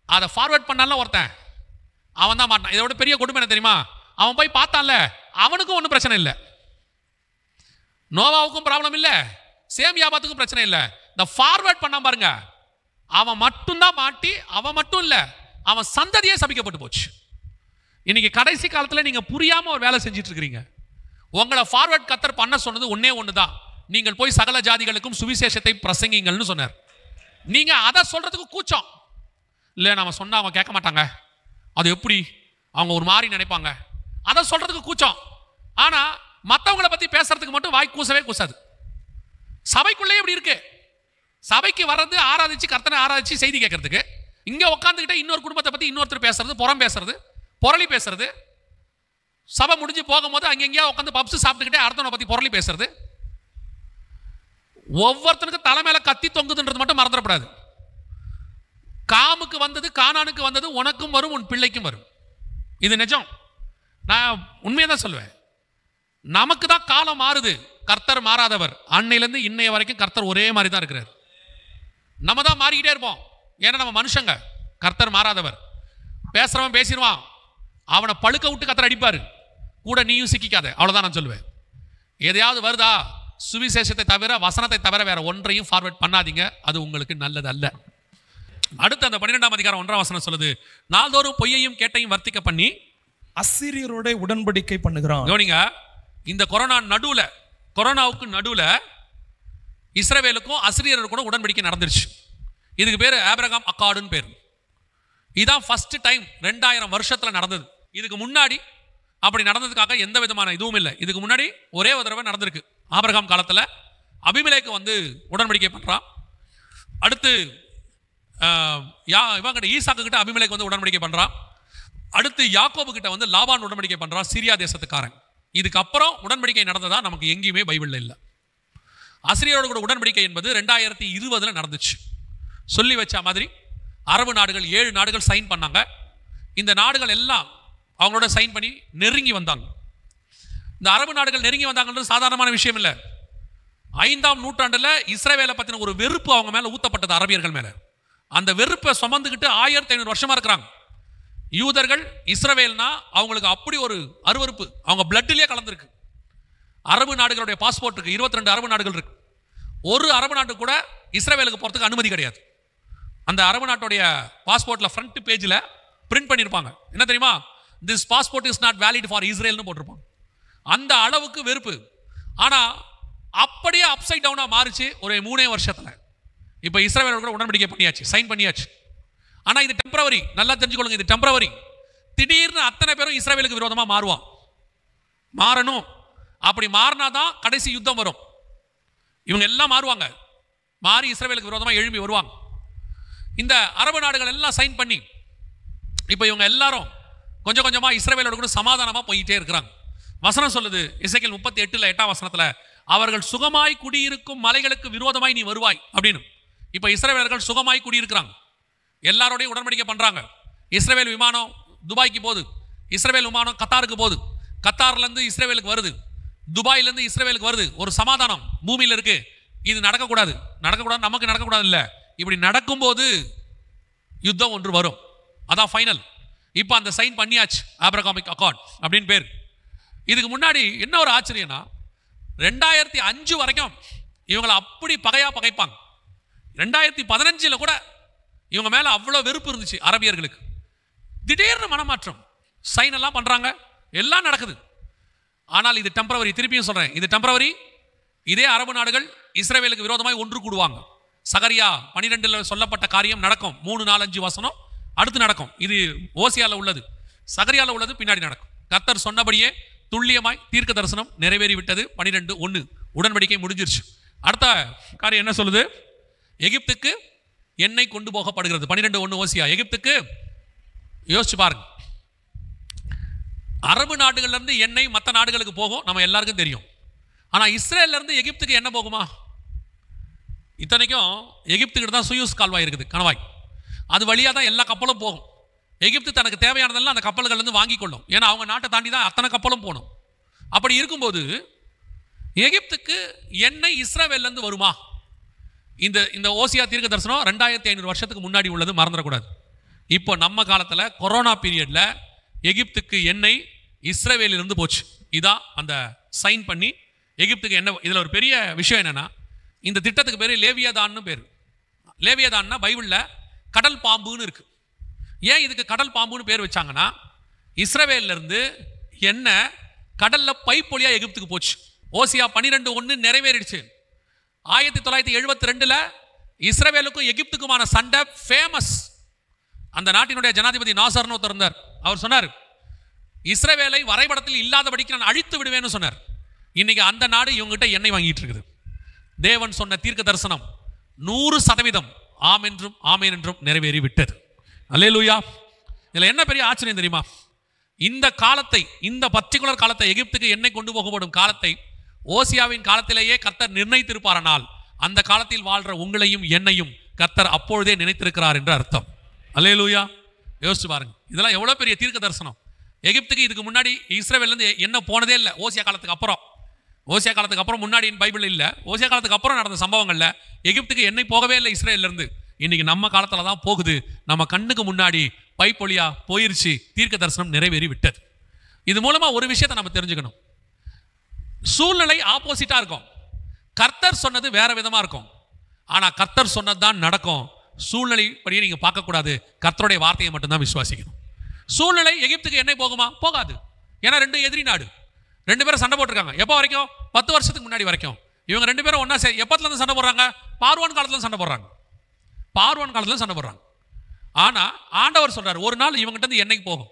அதை ஃபார்வர்ட் பண்ணால ஒருத்தன், அவன் தான் மாட்டினான். இதோட பெரிய கொடுமை என்ன தெரியுமா? அவன் போய் பார்த்தான்ல, அவனுக்கும் ஒன்றும் பிரச்சனை இல்லை, நோவாவுக்கும் ப்ராப்ளம் இல்லை, சேம் வியாபாரத்துக்கும் பிரச்சனை இல்லை. இந்த ஃபார்வர்ட் பண்ண பாருங்க, அவன் மட்டும்தான் மாட்டி, அவன் மட்டும் இல்லை, அவன் சந்ததியே சபிக்கப்பட்டு போச்சு. இன்னைக்கு கடைசி காலத்தில் நீங்க புரியாம ஒரு வேலை செஞ்சிட்டு இருக்கிறீங்க. உங்களை ஃபார்வர்ட் கர்த்தர் பண்ண சொன்னது ஒண்ணு தான், நீங்கள் போய் சகல ஜாதிகளுக்கும் சுவிசேஷத்தை பிரசங்கிங்கள்னு சொன்னார். நீங்க அதை சொல்றதுக்கு கூச்சம் இல்லை, நம்ம சொன்னா அவங்க கேட்க மாட்டாங்க, அது எப்படி, அவங்க ஒரு மாதிரி நினைப்பாங்க, அதை சொல்றதுக்கு கூச்சம். ஆனா மற்றவங்களை பத்தி பேசுறதுக்கு மட்டும் வாய் கூசவே கூசாது. சபைக்குள்ளே இப்படி இருக்கு. சபைக்கு வர்றது ஆராதிச்சு கர்த்தனை ஆராதிச்சு செய்தி கேட்கறதுக்கு, இங்க உட்காந்துக்கிட்டே இன்னொரு குடும்பத்தை பத்தி இன்னொருத்தர் பேசுறது, புறம் பேசுறது, பொரளி பேசுறது, சபை முடிஞ்சு போகும்போது அங்கெங்கேயா உட்காந்து பப்ஸ் சாப்பிட்டுக்கிட்டே அடுத்தவனை பத்தி பொரளி பேசுறது. ஒவ்வொருத்தனுக்கு தலை மேல கத்தி தொங்குதுன்றது மட்டும் மறந்துடக்கூடாது. காமுக்கு வந்தது, கானானுக்கு வந்தது, உனக்கும் வரும், உன் பிள்ளைக்கும் வரும். இது நிஜம், நான் உண்மையை தான் சொல்லுவேன். நமக்கு தான் காலம் மாறுது, கர்த்தர் மாறாதவர். அன்னையிலேருந்து இன்னைய வரைக்கும் கர்த்தர் ஒரே மாதிரி தான் இருக்கிறார். நம்ம தான் மாறிக்கிட்டே இருப்போம், ஏன்னா நம்ம மனுஷங்க. கர்த்தர் மாறாதவர். பேசுறவன் பேசிடுவான், அவனை பழுக்க விட்டு கர்த்தர் அடிப்பாரு. கூட நீயும் சிக்கிக்காத, அவ்வளோதான் நான் சொல்லுவேன். எதையாவது வருதா, சுவிசேஷத்தை தவிர வசனத்தை தவிர வேற ஒன்றையும் ஃபார்வர்ட் பண்ணாதீங்க, அது உங்களுக்கு நல்லது அல்ல. அடுத்து அந்த 12ஆம் அதிகாரம் 1ஆம் வசனம் சொல்லுது, நாள்தோறும் பொய்யையும் கேட்டையும் வர்த்திக்க பண்ணி அசீரியரோட உடன்படிக்கை பண்ணுகிறான். கவனிங்க, இந்த கொரோனாவுக்கு நடுவுல இஸ்ரவேலுக்கும் அசிரியருக்கும் உடன்படிக்கை நடந்துருச்சு. இதுக்கு பேர் ஆபிரகாம் அக்கார்டுன்னு பேர். இதான் ஃபர்ஸ்ட் டைம் 2000 வருஷத்துல நடந்தது. இதுக்கு முன்னாடி அப்படி நடந்ததுக்காக எந்த விதமான இதுவும் இல்லை. இதுக்கு முன்னாடி ஒரே ஒரு தடவை நடந்திருக்கு. ஆபிரகாம் காலத்துல அபிமெலேக்கு வந்து உடன்படிக்கை பண்றான். அடுத்து இவங்க ஈசாக்கு கிட்ட அபிமெலேக்கு வந்து உடன்படிக்கை பண்றான். அடுத்து யாக்கோபு கிட்ட வந்து லாபான் உடன்படிக்கை பண்றான், சீரியா தேசத்துக்காரன். இதுக்கப்புறம் உடன்படிக்கை நடந்ததா நமக்கு எங்கேயுமே பைபிள்ல இல்லை. அசிரியரோட கூட உடன்படிக்கை என்பது 2020 நடந்துச்சு. சொல்லி வச்ச மாதிரி அரபு நாடுகள் 7 நாடுகள் சைன் பண்ணாங்க. இந்த நாடுகள் எல்லாம் அவங்களோட சைன் பண்ணி நெருங்கி வந்தாங்க. இந்த அரபு நாடுகள் நெருங்கி வந்தாங்கன்றது சாதாரணமான விஷயம் இல்லை. 5ஆம் நூற்றாண்டுல இஸ்ரவேலை பத்தின ஒரு வெறுப்பு அவங்க மேல ஊத்தப்பட்டது, அரபியர்கள் மேல. அந்த வெறுப்பை சுமந்துக்கிட்டு 1500 வருஷமா இருக்கிறாங்க. யூதர்கள் இஸ்ரவேல்னா அவங்களுக்கு அப்படி ஒரு அருவருப்பு, அவங்க பிளட்லயே கலந்துருக்கு. அரபு நாடுகளுடைய பாஸ்போர்ட் இருக்கு, 22 அரபு நாடுகள் இருக்கு. ஒரு அரபு நாட்டு கூட இஸ்ரவேலுக்கு போறதுக்கு அனுமதி கிடையாது. அந்த அரபு நாட்டுடைய பாஸ்போர்ட்ல ஃப்ரண்ட் பேஜ்ல பிரிண்ட் பண்ணியிருப்பாங்க, என்ன தெரியுமா, this passport is not valid for இஸ்ரேல்னு போட்டிருப்பாங்க. அந்த அளவுக்கு வெறுப்பு. ஆனா அப்படியே அப்சைட் டவுனா மாறிச்சு ஒரு 3 வருஷத்துல. இப்ப இஸ்ரவேலோட கூட உடன்படிக்கை பண்ணியாச்சு, சைன் பண்ணியாச்சு. ஆனா இது டெம்பரவரி, நல்லா தெரிஞ்சுக்கொள்ளுங்க, இது டெம்பரவரி. திடீர்னு அத்தனை பேரும் இஸ்ரவேலுக்கு விரோதமா மாறணும். அப்படி மாறினாதான் கடைசி யுத்தம் வரும். இவங்க எல்லாம் மாறுவாங்க, மாறி இஸ்ரவேலுக்கு விரோதமா எழும்பி வருவாங்க. இந்த அரபு நாடுகள் எல்லாம் சைன் பண்ணி இப்ப இவங்க எல்லாரும் கொஞ்சம் கொஞ்சமா இஸ்ரவேலோட கூட சமாதானமா போயிட்டே இருக்கிறாங்க. வசனம் சொல்லுது, எசேக்கியேல் 38 8ஆம் வசனத்துல, அவர்கள் சுகமாய் குடியிருக்கும் மலைகளுக்கு விரோதமாய் நீ வருவாய் அப்படின்னு. இப்ப இஸ்ரவேலர்கள் சுகமாய் குடியிருக்கிறாங்க, எல்லாரோடையும் உடன்படிக்கை பண்றாங்க. இஸ்ரவேல் விமானம் துபாய்க்கு போகுது, இஸ்ரவேல் விமானம் கத்தாருக்கு போகுது, கத்தார்ல இருந்து இஸ்ரவேலுக்கு வருது, துபாயில இருந்து இஸ்ரவேலுக்கு வருது. ஒரு சமாதானம் பூமியில இருக்கு. இது நடக்கக்கூடாது, நமக்கு நடக்கக்கூடாது இல்ல, இப்படி நடக்கும்போது யுத்தம் ஒன்று வரும், அதான் ஃபைனல். இப்ப அந்த சைன் பண்ணியாச்சு, ஆபிரகாமிக் அக்கார்ட் அப்படின்னு பேர். இதுக்கு முன்னாடி என்ன ஒரு ஆச்சரியம்னா, 2005 வரைக்கும் இவங்களை அப்படி பகைப்பாங்க. 2015 கூட இவங்க மேல அவ்வளவு வெறுப்பு இருந்துச்சு அரபியர்களுக்கு. திடீர்னு மனமாற்றம், சைன் எல்லாம் பண்றாங்க, எல்லாம் நடக்குது. ஆனால் இது டெம்பரவரி. திருப்பியும் சொல்றேன், இது டெம்பரவரி. இதே அரபு நாடுகள் இஸ்ரவேலுக்கு விரோதமாய் ஒன்று கூடுவாங்க. சகரியா 12 சொல்லப்பட்ட காரியம் நடக்கும். 3 4 5 வசனம் அடுத்து நடக்கும். இது ஓசியால உள்ளது, சகரியால உள்ளது பின்னாடி நடக்கும். கர்த்தர் சொன்னபடியே துல்லியமாய் தீர்க்க தரிசனம் நிறைவேறி விட்டது. 12:1 உடன்படிக்கை முடிஞ்சிருச்சு. அடுத்த காரியம் என்ன சொல்லுது, எகிப்துக்கு எண்ணெய் கொண்டு போகப்படுகிறது. 12:1 ஓசியா. எகிப்துக்கு யோசிச்சு பாருங்க, அரபு நாடுகள்ல இருந்து எண்ணெய் மற்ற நாடுகளுக்கு போகும், நம்ம எல்லாருக்கும் தெரியும். ஆனா இஸ்ரேல்ல இருந்து எகிப்துக்கு என்ன போகுமா? இத்தனைக்கும் எகிப்துக்கிட்ட தான் சுயூஸ் கால்வாய் இருக்குது, கணவாய். அது வழியா தான் எல்லா கப்பலும் போகும். எகிப்து தனக்கு தேவையானதெல்லாம் அந்த கப்பல்கள் இருந்து வாங்கி கொள்ளும். ஏன்னா அவங்க நாட்டை தாண்டி தான் அத்தனை கப்பலும் போகணும். அப்படி இருக்கும்போது எகிப்துக்கு எண்ணெய் இஸ்ரவேல்ல இருந்து வருமா? இந்த ஓசியா தீர்க்க தரிசனம் 2500 வருஷத்துக்கு முன்னாடி உள்ளது, மறந்துடக்கூடாது. இப்போ நம்ம காலத்துல கொரோனா பீரியட்ல எகிப்துக்கு எண்ணெய் இஸ்ரவேலிருந்து போச்சு. இதான் அந்த சைன் பண்ணி எகிப்துக்கு என்ன. இதுல ஒரு பெரிய விஷயம் என்னன்னா, இந்த திட்டத்துக்கு பேரு லேவியதான்னு பேரு. லேவியதான்னா பைபிள்ல கடல் பாம்புன்னு இருக்கு. ஏன் இதுக்கு கடல் பாம்புன்னு பேர் வச்சாங்கன்னா, இஸ்ரவேல்ல இருந்து எண்ணெய் கடல்ல பைப் வழியா எகிப்துக்கு போச்சு. ஓசியா 12:1 நிறைவேறிடுச்சு. 1972 இஸ்ரவேலுக்கும் எகிப்துக்குமான சண்டை ஃபேமஸ். அந்த நாட்டினுடைய ஜனாதிபதி நாசர்னு ஒருத்தர் இருந்தார். அவர் சொன்னார், இஸ்ரவேலை வரைபடத்தில் இல்லாதபடிக்கு நான் அழித்து விடுவேன்னு சொன்னார். இன்னைக்கு அந்த நாடு இவங்ககிட்ட எண்ணெய் வாங்கிட்டு இருக்குது. தேவன் சொன்ன தீர்க்க தரிசனம் 100% ஆம் என்றும் ஆமேன் என்றும் நிறைவேறி விட்டது. அல்லேலூயா. இதுல என்ன பெரிய ஆச்சரியம் தெரியுமா? இந்த காலத்தை, இந்த பர்டிகுலர் காலத்தை, எகிப்துக்கு எண்ணெய் கொண்டு போகப்படும் காலத்தை ஓசியாவின் காலத்திலேயே கர்த்தர் நிர்ணயித்திருப்பாரனால், அந்த காலத்தில் வாழ்ற உங்களையும் என்னையும் கர்த்தர் அப்பொழுதே நினைத்திருக்கிறார் என்று அர்த்தம். அல்லேலூயா. யோசிச்சு பாருங்க, இதெல்லாம் எவ்வளவு பெரிய தீர்க்க தரிசனம். எகிப்துக்கு இதுக்கு முன்னாடி இஸ்ரவேல்ல இருந்து என்ன போனதே இல்லை. ஓசியா காலத்துக்கு அப்புறம் முன்னாடி பைபிள் இல்ல. ஓசியா காலத்துக்கு அப்புறம் நடந்த சம்பவங்கள்ல எகிப்துக்கு எண்ணெய் போகவே இல்லை இஸ்ரேல்ல இருந்து. இன்னைக்கு நம்ம காலத்துல தான் போகுது. நம்ம கண்ணுக்கு முன்னாடி பைப் வழியா போயிருச்சு. தீர்க்க தரிசனம் நிறைவேறி விட்டது. இது மூலமா ஒரு விஷயத்தை நம்ம தெரிஞ்சுக்கணும். சூழ்நிலை ஆப்போசிட்டா இருக்கும். கர்த்தர் சொன்னது வேற விதமா இருக்கும். ஆனா கர்த்தர் சொன்னது தான் நடக்கும். சூழ்நிலை படியே நீங்க பார்க்க கூடாது. கர்த்தருடைய வார்த்தையை மட்டும்தான் விசுவாசிக்கணும். சூழ்நிலை எகிப்துக்கு எண்ணெய் போகுமா? போகாது. ஏன்னா ரெண்டு எதிரி நாடு, ரெண்டு பேரும் சண்டை போட்டிருக்காங்க. எப்போ வரைக்கும்? 10 வருஷத்துக்கு முன்னாடி வரைக்கும். இவங்க ரெண்டு பேரும் ஒன்னா எப்பத்துல இருந்து சண்டை போடுறாங்க? பார்வோன் காலத்துல சண்டை போடுறாங்க. பார்வோன் காலத்துல சண்டை போடுறாங்க. ஆனா ஆண்டவர் சொல்றாரு, ஒரு நாள் இவங்ககிட்ட இருந்து எண்ணெய் போகும்.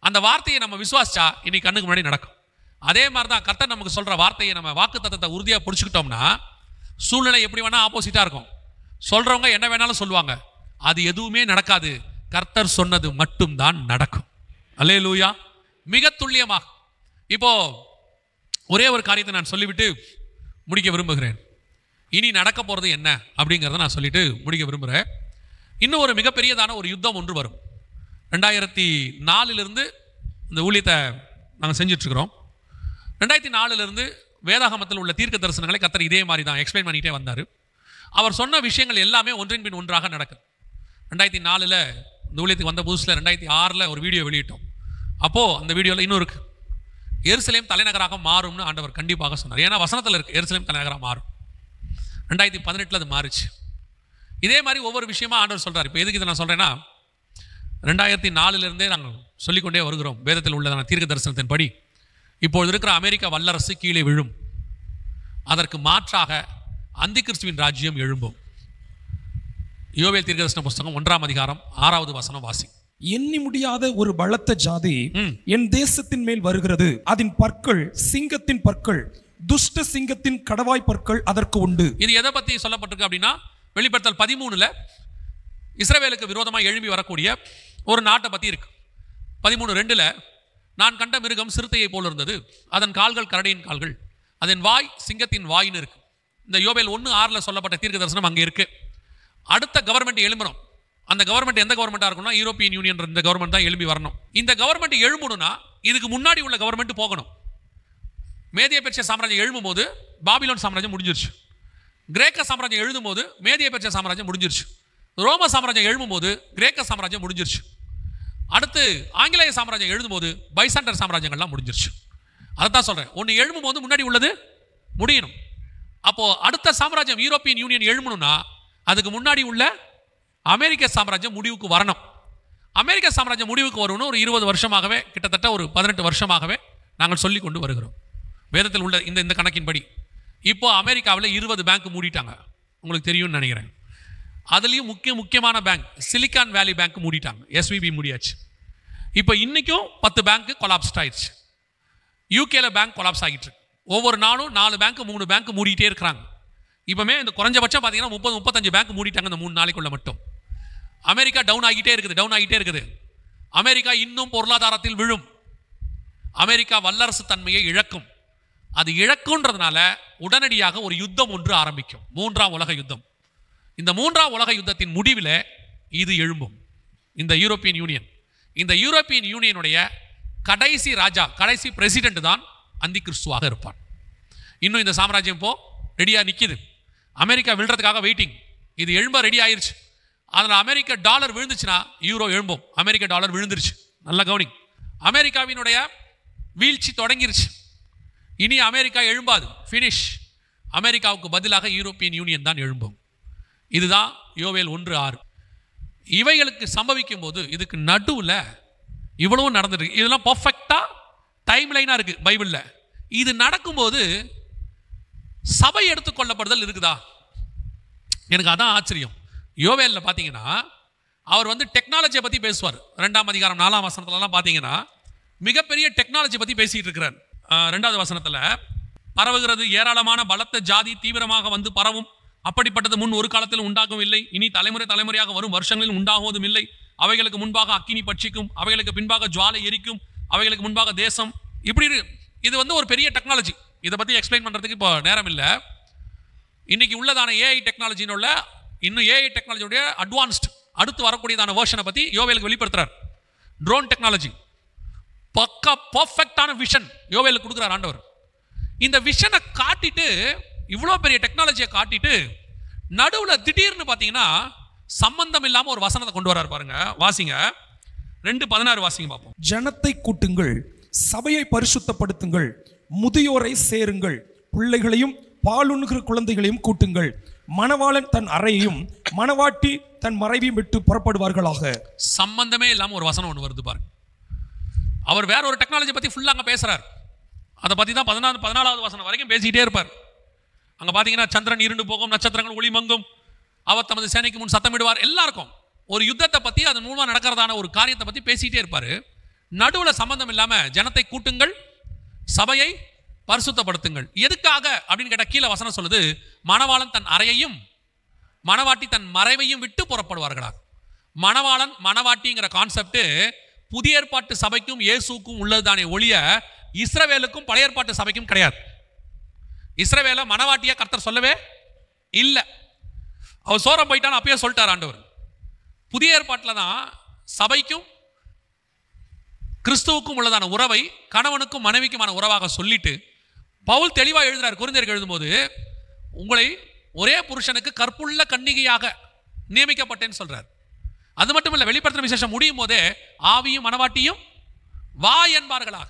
அந்த வார்த்தையை நம்ம விசுவாசிச்சா இன்னைக்கு கண்ணுக்கு முன்னாடி நடக்கும். அதே மாதிரி தான் கர்த்தர் நமக்கு சொல்ற வார்த்தையை நம்ம வாக்கு தத்தத்தை உறுதியா பிடிச்சுக்கிட்டோம்னா சூழ்நிலை எப்படி வேணா ஆப்போசிட்டா இருக்கும். சொல்றவங்க என்ன வேணாலும் சொல்லுவாங்க, அது எதுவுமே நடக்காது. கர்த்தர் சொன்னது மட்டும் தான் நடக்கும். அல்லேலூயா. மிக துல்லியமாக. இப்போ ஒரே ஒரு காரியத்தை நான் சொல்லிவிட்டு முடிக்க விரும்புகிறேன். இனி நடக்க போறது என்ன அப்படிங்கிறத நான் சொல்லிட்டு முடிக்க விரும்புகிறேன். இன்னும் ஒரு மிகப்பெரியதான ஒரு யுத்தம் ஒன்று வரும். 2004 இந்த ஊழியத்தை நாங்கள் செஞ்சுட்டு இருக்கிறோம். 2004 வேதாகமத்தில் உள்ள தீர்க்க தரிசனங்களை கர்த்தர் இதே மாதிரி தான் எக்ஸ்பிளைன் பண்ணிட்டே வந்தார். அவர் சொன்ன விஷயங்கள் எல்லாமே ஒன்றின் பின் ஒன்றாக நடக்குது. 2004 இந்த ஊழியத்துக்கு வந்த புதுசில் 2006 ஒரு வீடியோ வெளியிட்டோம். அப்போது அந்த வீடியோவில் இன்னும் இருக்குது, எருசலேம் தலைநகராக மாறும்னு ஆண்டவர் கண்டிப்பாக சொன்னார். ஏன்னா வசனத்தில் இருக்குது எருசலேம் தலைநகராக மாறும். 2018 அது மாறுச்சு. இதே மாதிரி ஒவ்வொரு விஷயமா ஆண்டவர் சொல்கிறார். இப்போ எதுக்கு இதை நான் சொல்கிறேன்னா, 2004 நாங்கள் சொல்லிக்கொண்டே வருகிறோம். வேதத்தில் உள்ளதான தீர்க்க தரிசனத்தின்படி இப்பொழுது இருக்கிற அமெரிக்கா வல்லரசு கீழே விழும், அதற்கு மாற்றாக அந்தி கிறிஸ்துவின் ராஜ்யம் எழும்பும். யோவேல் தீர்க்க தரிசன புஸ்தகம் 1ஆம் அதிகாரம் 6வது வசனம் வாசி. எண்ணி முடியாத ஒரு பலத்த ஜாதி என் தேசத்தின் மேல் வருகிறது, அதன் பற்கள் சிங்கத்தின் பற்கள், துஷ்ட சிங்கத்தின் கடவாய் பற்கள் அதற்கு உண்டு. இது எதை பத்தி சொல்லப்பட்டிருக்கு அப்படின்னா, வெளிப்படுத்தல் 13 இஸ்ரவேலுக்கு விரோதமாக எழும்பி வரக்கூடிய ஒரு நாட்டை பத்தி இருக்கு. 13:2 நான் கண்ட மிருகம் சிறுத்தையை போல இருந்தது, அதன் கால்கள் கரடியின் கால்கள், அதன் வாய் சிங்கத்தின் வாயின்னு இருக்கு. இந்த யோவேல் 1:6 சொல்லப்பட்ட தீர்க்க தரிசனம் அங்கே இருக்கு. அடுத்த கவர்மெண்ட் எழும்பணும். அந்த கவர்மெண்ட் எந்த கவர்மெண்ட்டாக இருக்கணும்னா யூரோப்பியன் யூனியன் இந்த கவர்மெண்ட் தான் எழும்பி வரணும். இந்த கவர்மெண்ட் எழும்பணும்னா இதுக்கு முன்னாடி உள்ள கவர்மெண்ட் போகணும். மேதிய பெர்சியா சாம்ராஜ்யம் எழும்பும் போது பாபிலோன் சாம்ராஜ்யம் முடிஞ்சிருச்சு. கிரேக்க சாம்ராஜ்யம் எழுதும் போது மேதிய பெர்சியா சாம்ராஜ்யம் முடிஞ்சிருச்சு. ரோம சாம்ராஜ்யம் எழும்பும் போது கிரேக்க சாம்ராஜ்யம் முடிஞ்சிருச்சு. அடுத்து ஆங்கிலேய சாம்ராஜ்யம் எழுதும் போது பைசாண்டர் சாம்ராஜ்யங்கள்லாம் முடிஞ்சிருச்சு. அதை தான் சொல்றேன், ஒன்று எழும்பும் போது முன்னாடி உள்ளது முடியணும். அப்போ அடுத்த சாம்ராஜ்யம் யூரோப்பியன் யூனியன் எழும்பணும்னா அதுக்கு முன்னாடி உள்ள அமெரிக்க சாம்ராஜ்யம் முடிவுக்கு வரணும். அமெரிக்க சாம்ராஜ்யம் முடிவுக்கு வரணும்னு ஒரு 20 வருஷமாகவே, கிட்டத்தட்ட ஒரு 18 வருஷமாகவே நாங்கள் சொல்லி கொண்டு வருகிறோம். வேதத்தில் உள்ள இந்த கணக்கின்படி இப்போ அமெரிக்காவில் 20 பேங்க் மூடிட்டாங்க. உங்களுக்கு தெரியும்னு நினைக்கிறேன். அதுலேயும் முக்கியமான பேங்க் சிலிக்கான் வேலி பேங்க் மூடிட்டாங்க. SVB முடியாச்சு. இப்போ இன்னைக்கும் 10 பேங்க் கொலாப்ஸ்ட் ஆயிடுச்சு. யூகேல பேங்க் கொலாப்ஸ் ஆகிட்டு இருக்கு. ஒவ்வொரு நாளும் 4 பேங்க் 3 பேங்க் மூடிட்டே இருக்கிறாங்க. இப்போமே இந்த குறைஞ்சபட்சம் பார்த்தீங்கன்னா 30-35 பேங்க் மூடிட்டாங்க இந்த 3 நாளைக்குள்ள மட்டும். அமெரிக்கா டவுன் ஆகிட்டே இருக்குது. அமெரிக்கா இன்னும் பொருளாதாரத்தில் விழும். அமெரிக்கா வல்லரசு தன்மையை இழக்கும். அது இழக்குன்றதுனால உடனடியாக ஒரு யுத்தம் ஒன்று ஆரம்பிக்கும், 3ஆம் உலக யுத்தம். இந்த 3ஆம் உலக யுத்தத்தின் முடிவில் இது எழும்பும். இந்த யூரோப்பியன் யூனியனுடைய கடைசி ராஜா, கடைசி பிரசிடென்ட் தான் அந்தி கிறிஸ்துவாக இருப்பார். இன்னும் இந்த சாம்ராஜ்யம் இப்போ ரெடியா நிக்குது. அமெரிக்கா விழுறதுக்காக வெயிட்டிங். இது எழும்ப ரெடி ஆயிருச்சு. அதில் அமெரிக்க டாலர் விழுந்துச்சுன்னா யூரோ எழும்பும். அமெரிக்க டாலர் விழுந்துருச்சு. நல்ல கவனி. அமெரிக்காவினுடைய வீழ்ச்சி தொடங்கிருச்சு. இனி அமெரிக்கா எழும்பாது, ஃபினிஷ். அமெரிக்காவுக்கு பதிலாக யூரோப்பியன் யூனியன் தான் எழும்பும். இதுதான் யோவேல் 1:6. இவைகளுக்கு சம்பவிக்கும் போது இதுக்கு நடுவில் இவ்வளவும் நடந்துருக்கு. இதெல்லாம் பர்ஃபெக்டா டைம் லைனா இருக்கு பைபிள்ல. இது நடக்கும்போது சபை எடுத்துக்கொள்ளப்படுதல் இருக்குதா? எனக்கு அதான் ஆச்சரியம். யோவேல்ல பார்த்தீங்கன்னா அவர் டெக்னாலஜியை பற்றி பேசுவார். 2ஆம் அதிகாரம் 4ஆம் வசனத்துலலாம் பார்த்தீங்கன்னா மிகப்பெரிய டெக்னாலஜி பற்றி பேசிட்டு இருக்கிறார். 2வது வசனத்தில் பரவுகிறது ஏராளமான பலத்த ஜாதி தீவிரமாக வந்து பரவும், அப்படிப்பட்டது முன் ஒரு காலத்தில் உண்டாகவும் இல்லை, இனி தலைமுறையாக வரும் வருஷங்களில் உண்டாகுவதும் இல்லை. அவைகளுக்கு முன்பாக அக்கினி பட்சிக்கும், அவைகளுக்கு பின்பாக ஜுவாலை எரிக்கும், அவைகளுக்கு முன்பாக தேசம். இப்படி இது ஒரு பெரிய டெக்னாலஜி. இதை பற்றி எக்ஸ்பிளைன் பண்ணுறதுக்கு இப்போ நேரம் இல்லை. இன்னைக்கு உள்ளதான ஏஐ டெக்னாலஜின்னு இன்னும் ஏஐ டெக்னாலஜியோடைய அட்வான்ஸ்ட் அடுத்து வரக்கூடியதான வேர்ஷனை பற்றி யோவேலுக்கு வெளிப்படுத்துறார். ட்ரோன் டெக்னாலஜி பக்கா பர்ஃபெக்டான விஷன் யோவேலுக்கு கொடுக்குறார் ஆண்டவர். இந்த விஷனை காட்டிட்டு, இவ்வளோ பெரிய டெக்னாலஜியை காட்டிட்டு, நடுவில் திடீர்னு பார்த்தீங்கன்னா சம்பந்தம் இல்லாமல் ஒரு வசனத்தை கொண்டு வரார் பாருங்க. வாசிங்க 2:16 வாசிங்க பார்ப்போம். ஜனத்தை கூட்டுங்கள், சபையை பரிசுத்தப்படுத்துங்கள், முதியோரை சேருங்கள், பிள்ளைகளையும் பாலுண்ணுகிற குழந்தைகளையும் கூட்டுங்கள், மணவாளன் தன் அறையையும் மணவாட்டி தன் மறைவையும் விட்டு புறப்படுவார்களாக. சம்பந்தமே இல்லாம ஒரு வசனம் ஒன்று வருது பாருங்க. அவர் வேற ஒரு டெக்னாலஜி பத்தி ஃபுல்லா அங்க பேசுறார். அதை பத்தி தான் 14வது வசனம் வரைக்கும் பேசிக்கிட்டே இருப்பார். அங்க பாத்தீங்கன்னா சந்திரன் இருண்டு போகும், நட்சத்திரங்கள் ஒளி மங்கும், அவர் தமது சேனைக்கு முன் சத்தமிடுவார். எல்லாருக்கும் ஒரு யுத்தத்தை பத்தி அதன் மூலமா நடக்கிறதான ஒரு காரியத்தை பத்தி பேசிக்கிட்டே இருப்பாரு. நடுவுல சம்பந்தம் இல்லாம ஜனத்தை கூட்டுங்கள், சபையை பரிசுத்தப்படுத்துங்கள். எதுக்காக அப்படின்னு கேட்ட கீழே வசனம் சொல்லுது, மணவாளன் தன் அறையையும் மணவாட்டி தன் மறைவையும் விட்டு புறப்படுவார்களா. மணவாளன் மணவாட்டிங்கிற கான்செப்ட் புதிய ஏற்பாட்டு சபைக்கும் இயேசுக்கும் உள்ளதுதானே ஒழிய இஸ்ரவேலுக்கும் பழைய ஏற்பாட்டு சபைக்கும் கிடையாது. இஸ்ரவேல மணவாட்டியா கர்த்தர் சொல்லவே இல்லை. அவர் சோரம் போயிட்டான்னு அப்பயே சொல்லிட்டார் ஆண்டவர். புதிய ஏற்பாட்டில் தான் சபைக்கும் கிறிஸ்துவுக்கும் உள்ளதான உறவை கணவனுக்கும் மனைவிக்குமான உறவாக சொல்லிட்டு பவுல் தெளிவாக எழுதுறார். கொரிந்தியருக்கு எழுதும்போது, உங்களை ஒரே புருஷனுக்கு கற்புள்ள கன்னிகையாக நியமிக்கப்பட்டேன்னு சொல்றார். அது மட்டும் இல்லை, வெளிப்படுத்தின விசேஷம் முடியும் போதே ஆவியும் மணவாட்டியும் வா என்பார்களாக.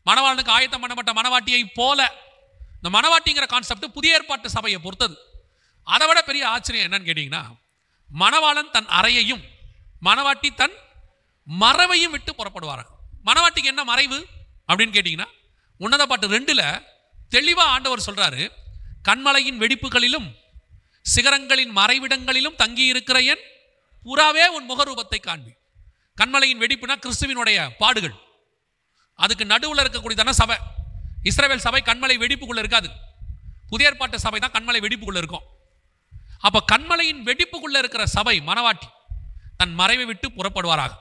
மணவாளனுக்கு ஆயத்தம் பண்ணப்பட்ட மணவாட்டியை போல. இந்த மணவாட்டிங்கிற கான்செப்ட் புதிய ஏற்பாட்டு சபையை பொறுத்தது. அதை விட பெரிய ஆச்சரியம் என்னன்னு கேட்டீங்கன்னா, மணவாளன் தன் அறையையும் மணவாட்டி தன் மறைவையும் விட்டு புறப்படுவார்கள். மணவாட்டிக்கு என்ன மறைவு அப்படின்னு கேட்டீங்கன்னா, உன்னத பாட்டு 2ல் தெளிவா ஆண்டவர் சொல்றாரு, கண்மலையின் வெடிப்புகளிலும் சிகரங்களின் மறைவிடங்களிலும் தங்கி இருக்கிற என் புறாவே உன் முகரூபத்தை காண்பி. கண்மலையின் வெடிப்புனா கிறிஸ்துவினுடைய பாடுகள். அதுக்கு நடுவில் இருக்கக்கூடியதான சபை. இஸ்ரவேல் சபை கண்மலை வெடிப்புக்குள்ள இருக்காது. புதிய ஏற்பாட்டு சபை தான் கண்மலை வெடிப்புக்குள்ள இருக்கும். அப்ப கண்மலையின் வெடிப்புக்குள்ள இருக்கிற சபை மணவாட்டி தன் மறைவை விட்டு புறப்படுவாராக.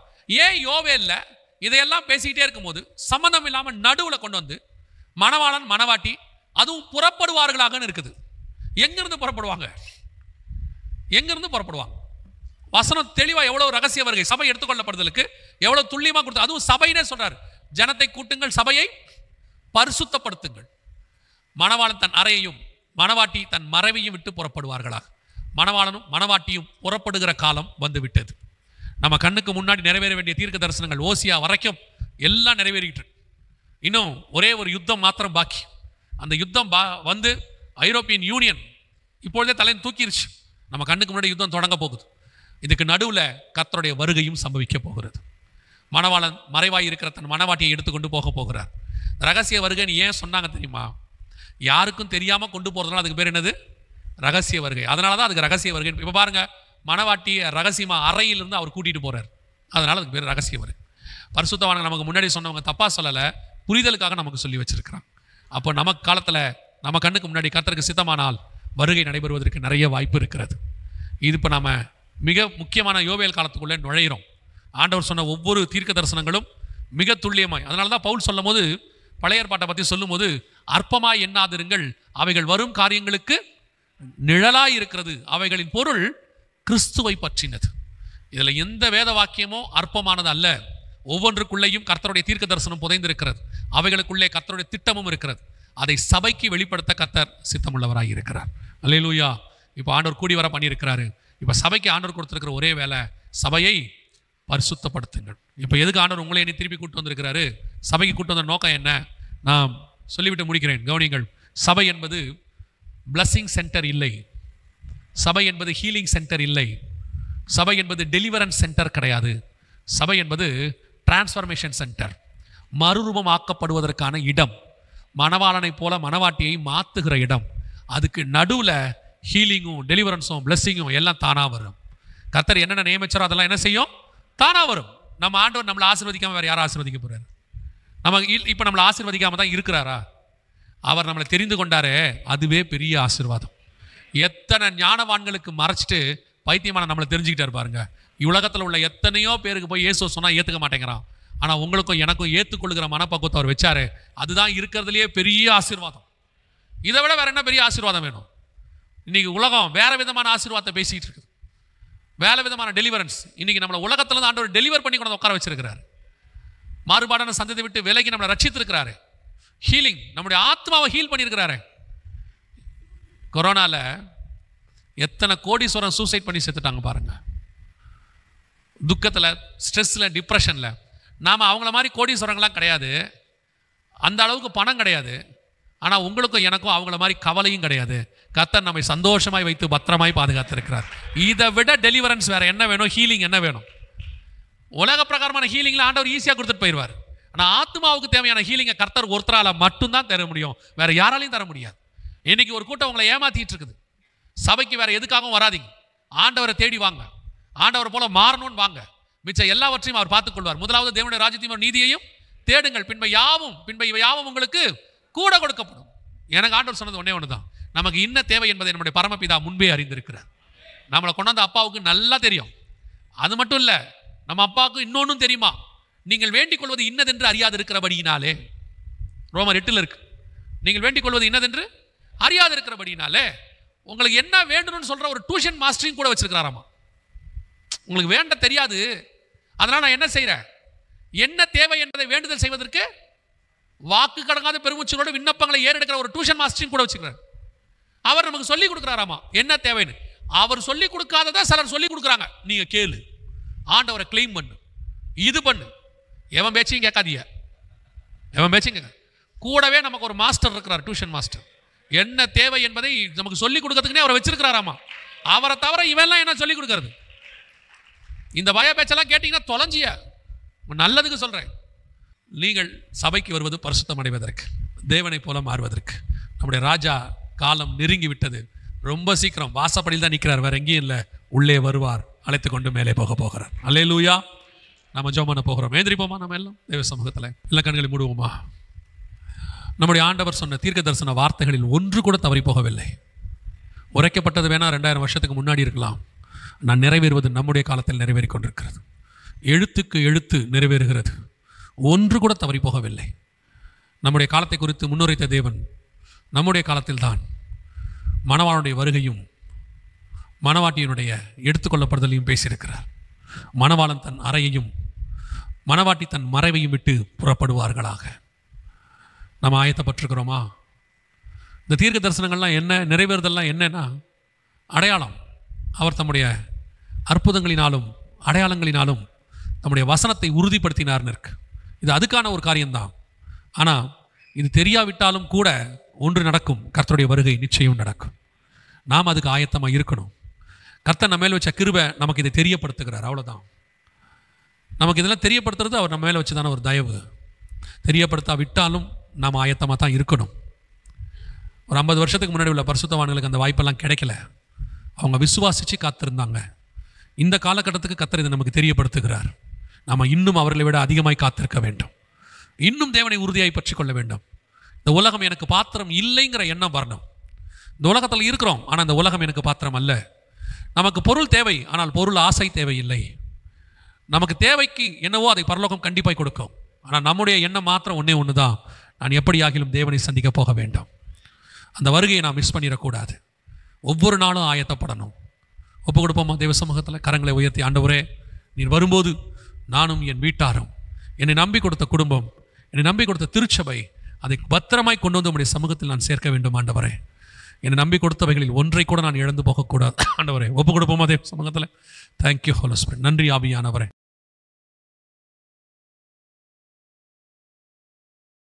ஏன் யோவேல்ல இதையெல்லாம் பேசிக்கிட்டே இருக்கும்போது சம்பந்தம் இல்லாம நடுவுல கொண்டு வந்து மணவாளன் மணவாட்டி அதுவும் புறப்படுவார்களாக இருக்குது. எங்கிருந்து புறப்படுவாங்க? எங்கிருந்து புறப்படுவாங்க? வசனம் தெளிவா எவ்வளவு ரகசிய வருகை சபை எடுத்துக்கொள்ளப்படுதலுக்கு எவ்வளவு துல்லியமா கொடுத்து, அதுவும் சபையினே சொல்றாரு, ஜனத்தை கூட்டுங்கள், சபையை பரிசுத்தப்படுத்துங்கள். மணவாளன் தன் அறையையும் மணவாட்டி தன் மறைவையும் விட்டு புறப்படுவார்களாக. மணவாளனும் மணவாட்டியும் புறப்படுகிற காலம் வந்து விட்டது. நம்ம கண்ணுக்கு முன்னாடி நிறைவேற வேண்டிய தீர்க்க தரிசனங்கள் ஓசியா வரைக்கும் எல்லாம் நிறைவேறிட்டு, இன்னும் ஒரே ஒரு யுத்தம் மாத்திரம் பாக்கி. அந்த யுத்தம் வந்து ஐரோப்பியன் யூனியன் இப்பொழுதே தலையை தூக்கிருச்சு. நம்ம கண்ணுக்கு முன்னாடி யுத்தம் தொடங்க போகுது. இதுக்கு நடுவில் கர்த்தருடைய வருகையும் சம்பவிக்க போகிறது. மணவாளன் மறைவாய் இருக்கிற தன் மணவாட்டியை எடுத்துக்கொண்டு போக போகிறார். ரகசிய வருகைன்னு ஏன் சொன்னாங்க தெரியுமா? யாருக்கும் தெரியாம கொண்டு போறதுனால அதுக்கு பேர் என்னது? ரகசிய வருகை. அதனால தான் அதுக்கு ரகசிய வருகை. இப்போ பாருங்க, மணவாட்டியை ரகசியமா அறையிலிருந்து அவர் கூட்டிட்டு போறார். அதனால அதுக்கு பேர் ரகசிய வருகை. பரிசுத்தவான்கள் நமக்கு முன்னாடி சொன்னவங்க தப்பா சொல்லலை, புரிதலுக்காக நமக்கு சொல்லி வச்சிருக்கிறாங்க. அப்போ நமக்கு காலத்தில் நம்ம கண்ணுக்கு முன்னாடி கர்த்தருக்கு சித்தமானால் வருகை நடைபெறுவதற்கு நிறைய வாய்ப்பு இருக்கிறது. இது இப்போ நம்ம மிக முக்கியமான யோவேல் காலத்துக்குள்ளே நுழையிறோம். ஆண்டவர் சொன்ன ஒவ்வொரு தீர்க்க தரிசனங்களும் மிக துல்லியமாய். அதனால தான் பவுல் சொல்லும் போது, பழைய ஏற்பாட்டை பற்றி சொல்லும் போது, அற்பமாய் எண்ணாதிருங்கள், அவைகள் வரும் காரியங்களுக்கு நிழலாய் இருக்கிறது, அவைகளின் பொருள் கிறிஸ்துவை பற்றினது. இதில் எந்த வேத வாக்கியமோ அற்பமானது அல்ல. ஒவ்வொன்றுக்குள்ளேயும் கர்த்தருடைய தீர்க்க தரிசனம் புதைந்திருக்கிறது. அவைகளுக்குள்ளே கர்த்தருடைய திட்டமும் இருக்கிறது. அதை சபைக்கு வெளிப்படுத்த கர்த்தர் சித்தமுள்ளவராக இருக்கிறார். அல்லேலூயா. இப்போ ஆண்டவர் கூடி வர பண்ணியிருக்கிறாரு. இப்போ சபைக்கு ஆண்டவர் கொடுத்திருக்கிற ஒரே வேலை, சபையை பரிசுத்தப்படுத்துங்கள். இப்போ எதுக்கு ஆண்டவர் உங்களை என்னை திருப்பி கூட்டு வந்திருக்கிறாரு? சபைக்கு கூட்டு வந்த நோக்கம் என்ன? நான் சொல்லிவிட்டு முடிக்கிறேன், கவனிங்கள். சபை என்பது பிளஸிங் சென்டர் இல்லை. சபை என்பது ஹீலிங் சென்டர் இல்லை. சபை என்பது டெலிவரன்ஸ் சென்டர் கிடையாது. சபை என்பது டிரான்ஸ்ஃபர்மேஷன் சென்டர், மறுரூபம் ஆக்கப்படுவதற்கான இடம், மணவாளனை போல மணவாட்டியை மாற்றுகிற இடம். அதுக்கு நடுவில் ஹீலிங்கும் டெலிவரன்ஸும் பிளஸ்ஸிங்கும் எல்லாம் தானாக வரும். கர்த்தர் என்னென்ன நியமிச்சாரோ அதெல்லாம் என்ன செய்யும்? தானாக வரும். நம்ம ஆண்டவர் நம்மளை ஆசீர்வதிக்காமல் வேறு யாரும் ஆசீர்வதிக்க போகிறார்? நம்ம இப்போ நம்மளை ஆசீர்வதிக்காமல் தான் இருக்கிறாரா? அவர் நம்மளை தெரிந்து கொண்டாரே, அதுவே பெரிய ஆசீர்வாதம். எத்தனை ஞானவான்களுக்கு மறைச்சிட்டு பைத்தியமான நம்மளை தெரிஞ்சுக்கிட்டார் பாருங்க. உலகத்தில் உள்ள எத்தனையோ பேருக்கு போய் இயேசு சொன்னால் ஏற்றுக்க மாட்டேங்கிறான். ஆனால் உங்களுக்கும் எனக்கும் ஏற்றுக்கொள்கிற மனப்பக்குவத்தை அவர் வச்சாரு. அதுதான் இருக்கிறதுலையே பெரிய ஆசீர்வாதம். இதை விட வேற என்ன பெரிய ஆசீர்வாதம் வேணும்? இன்னைக்கு உலகம் வேற விதமான ஆசீர்வாதத்தை பேசிட்டு இருக்குது, வேற விதமான டெலிவரன்ஸ். இன்னைக்கு நம்மளை உலகத்துல ஆண்டவர் டெலிவர் பண்ணி கொண்டு உட்கார வச்சிருக்கிறாரு. மாறுபாடான சந்தத்தை விட்டு விலகி நம்மளை ரட்சித்திருக்கிறாரு. ஹீலிங், நம்முடைய ஆத்மாவை ஹீல் பண்ணியிருக்கிறாரு. கொரோனால எத்தனை கோடீஸ்வரன் சூசைட் பண்ணி செத்துட்டாங்க பாருங்க. துக்கத்தில், ஸ்ட்ரெஸ்ல, டிப்ரெஷன்ல. நாம அவங்கள மாதிரி கோடீஸ்வரங்களாம் கிடையாது. அந்த அளவுக்கு பணம் கிடையாது. ஆனால் உங்களுக்கும் எனக்கும் அவங்கள மாதிரி கவலையும் கிடையாது. கர்த்தர் நம்மை சந்தோஷமாய் வைத்து பத்திரமாய் பாதுகாத்திருக்கிறார். இதை விட டெலிவரன்ஸ் வேற என்ன வேணும்? ஹீலிங் என்ன வேணும்? உலக பிரகாரமான ஹீலிங்ல ஆண்டவர் ஈஸியாக கொடுத்துட்டு போயிடுவார். ஆனால் ஆத்மாவுக்கு தேவையான ஹீலிங்கை கர்த்தர் ஒருத்தரால் மட்டும்தான் தர முடியும், வேற யாராலையும் தர முடியாது. இன்னைக்கு ஒரு கூட்டம் உங்களை ஏமாத்திட்டு இருக்குது. சபைக்கு வேற எதுக்காகவும் வராதிங்க, ஆண்டவரை தேடி வாங்க, ஆண்டவரை போல மாறணும்னு வாங்க. மிச்சம் எல்லாவற்றையும் அவர் பார்த்துக் கொள்வார். முதலாவது தேவனுடைய ராஜ்யத்தையும் நீதியையும் தேடுங்கள், பின்பை இவை யாவும் உங்களுக்கு கூட கொடுக்கப்படும். எனக்கு ஆண்டவர் சொன்னது ஒன்னே ஒண்ணுதான், நமக்கு என்ன தேவை என்பதை நம்முடைய பரமபிதா முன்பே அறிந்திருக்கிறார். நம்மளை கொண்டாந்த அப்பாவுக்கு நல்லா தெரியும். அது மட்டும் இல்ல, நம்ம அப்பாவுக்கு இன்னொன்னும் தெரியுமா? நீங்கள் வேண்டிக் கொள்வது இன்னதென்று அறியாது இருக்கிறபடியினாலே. ரோமர் 8 இருக்கு. நீங்கள் வேண்டிக் கொள்வது இன்னதென்று அறியாது இருக்கிறபடியினாலே உங்களுக்கு என்ன வேண்டும்னு சொல்ற ஒரு டியூஷன் மாஸ்டரையும் கூட வச்சிருக்கிறாராமா. உங்களுக்கு வேண்ட தெரியாது, அதனால நான் என்ன செய்யறேன், என்ன தேவை என்பதை வேண்டுதல் செய்வதற்கு வாக்கு கடங்காத பெருமுச்சலோட விண்ணப்பங்களை ஏறெடுக்கிற ஒரு டியூஷன் மாஸ்டரையும் கூட வச்சுக்கிறார். அவர் நமக்கு சொல்லி கொடுக்கிறாராமா என்ன தேவைன்னு. அவர் சொல்லி கொடுக்காததை சிலர் சொல்லி கொடுக்குறாங்க. நீங்க கேளு, ஆண்டவரை கிளைம் பண்ணு, இது பண்ணு, எவன் பேச்சையும் கேட்காதீங்க, எவன் பேச்சையும் கேட்க. கூடவே நமக்கு ஒரு மாஸ்டர் இருக்கிறார், டியூஷன் மாஸ்டர். என்ன தேவை என்பதை நமக்கு சொல்லிக் கொடுக்கறதுக்குனே அவரை வச்சிருக்கிறாராமா. அவரை தவிர இவெல்லாம் என்ன சொல்லிக் கொடுக்கறது? இந்த பய பேச்செல்லாம் கேட்டீங்கன்னா தொலைஞ்சிய. நல்லதுக்கு சொல்றேன், நீங்கள் சபைக்கு வருவது பரிசுத்தம் அடைவதற்கு, தேவனை போல மாறுவதற்கு. நம்முடைய ராஜா காலம் நெருங்கி விட்டது. ரொம்ப சீக்கிரம் வாசப்படியில் தான் நிற்கிறார், வேற எங்கேயும் இல்லை. உள்ளே வருவார், அழைத்து கொண்டு மேலே போகிறார். அல்லேலூயா. நம்ம ஜெபம் பண்ண போகிறோம். எழுந்திரிப்போமா? நம்ம எல்லாம் தேவ சமூகத்தில் எல்லாம் கண்களை மூடுவோமா? நம்முடைய ஆண்டவர் சொன்ன தீர்க்க தரிசன வார்த்தைகளில் ஒன்று கூட தவறி போகவில்லை. உரைக்கப்பட்டது வேணா 2000 வருஷத்துக்கு முன்னாடி இருக்கலாம், நான் நிறைவேறுவது நம்முடைய காலத்தில் நிறைவேறி கொண்டிருக்கிறது. எழுத்துக்கு எழுத்து நிறைவேறுகிறது. ஒன்று கூட தவறி போகவில்லை. நம்முடைய காலத்தை குறித்து முன்னுரைத்த தேவன் நம்முடைய காலத்தில் தான் மணவாளனுடைய வருகையும் மணவாட்டியினுடைய எடுத்துக்கொள்ளப்படுதலையும் பேசியிருக்கிறார். மணவாளன் தன் அறையையும் மணவாட்டி தன் மறைவையும் விட்டு புறப்படுவார்களாக. நம்ம ஆயத்தப்பட்டிருக்கிறோமா? இந்த தீர்க்க தரிசனங்கள்லாம் என்ன, நிறைவேறுதல்லாம் என்னன்னா அடையாளம். அவர் தம்முடைய அற்புதங்களினாலும் அடையாளங்களினாலும் நம்முடைய வசனத்தை உறுதிப்படுத்தினார்னு இருக்கு. இது அதுக்கான ஒரு காரியம்தான். ஆனால் இது தெரியாவிட்டாலும் கூட ஒன்று நடக்கும், கர்த்தருடைய வருகை நிச்சயம் நடக்கும். நாம் அதுக்கு ஆயத்தமாக இருக்கணும். கர்த்தர் நம்ம மேல் வச்ச கிருபை நமக்கு இதை தெரியப்படுத்துகிறார், அவ்வளோதான். நமக்கு இதெல்லாம் தெரியப்படுத்துறது அவர் நம்ம மேலே வச்சுதான ஒரு தயவு. தெரியப்படுத்தாவிட்டாலும் நாம் ஆயத்தமாக தான் இருக்கணும். ஒரு 50 வருஷத்துக்கு முன்னாடி உள்ள பரிசுத்தவான்களுக்கு அந்த வாய்ப்பெல்லாம் கிடைக்கல. அவங்க விசுவாசித்து காத்திருந்தாங்க. இந்த காலகட்டத்துக்கு கர்த்தர் இதை நமக்கு தெரியப்படுத்துகிறார். நாம் இன்னும் அவர்களை விட அதிகமாய் காத்திருக்க வேண்டும். இன்னும் தேவனை உறுதியாய் பற்றி கொள்ள வேண்டும். இந்த உலகம் எனக்கு பாத்திரம் இல்லைங்கிற எண்ணம் வரணும். இந்த உலகத்தில் இருக்கிறோம், ஆனால் இந்த உலகம் எனக்கு பாத்திரம் அல்ல. நமக்கு பொருள் தேவை, ஆனால் பொருள் ஆசை தேவையில்லை. நமக்கு தேவைக்கு என்னவோ அதை பரலோகம் கண்டிப்பாக கொடுக்கும். ஆனால் நம்முடைய எண்ணம் மாத்திரம் ஒன்றே ஒன்று தான், நான் எப்படியாகிலும் தேவனை சந்திக்க போக வேண்டும். அந்த வருகையை நான் மிஸ் பண்ணிடக்கூடாது. ஒவ்வொரு நாளும் ஆயத்தப்படணும். ஒப்பு கொடுப்போமா தேவ சமூகத்தில்? கரங்களை உயர்த்தி, ஆண்டவரே நீர் வரும்போது நானும் என் வீட்டாரும், என்னை நம்பி கொடுத்த குடும்பம், என்னை நம்பி கொடுத்த திருச்சபை, அதை பத்திரமாய் கொண்டு வந்து உம்முடைய சமூகத்தில் நான் சேர்க்க வேண்டும். ஆண்டவரே, என்னை நம்பி கொடுத்தவைகளில் ஒன்றை கூட நான் இழந்து போகக்கூடாது. ஆண்டவரே, ஒப்பு கொடுப்போமா தேவ சமூகத்தில்? Thank you Holy Spirit. நன்றி ஆவியானவரே.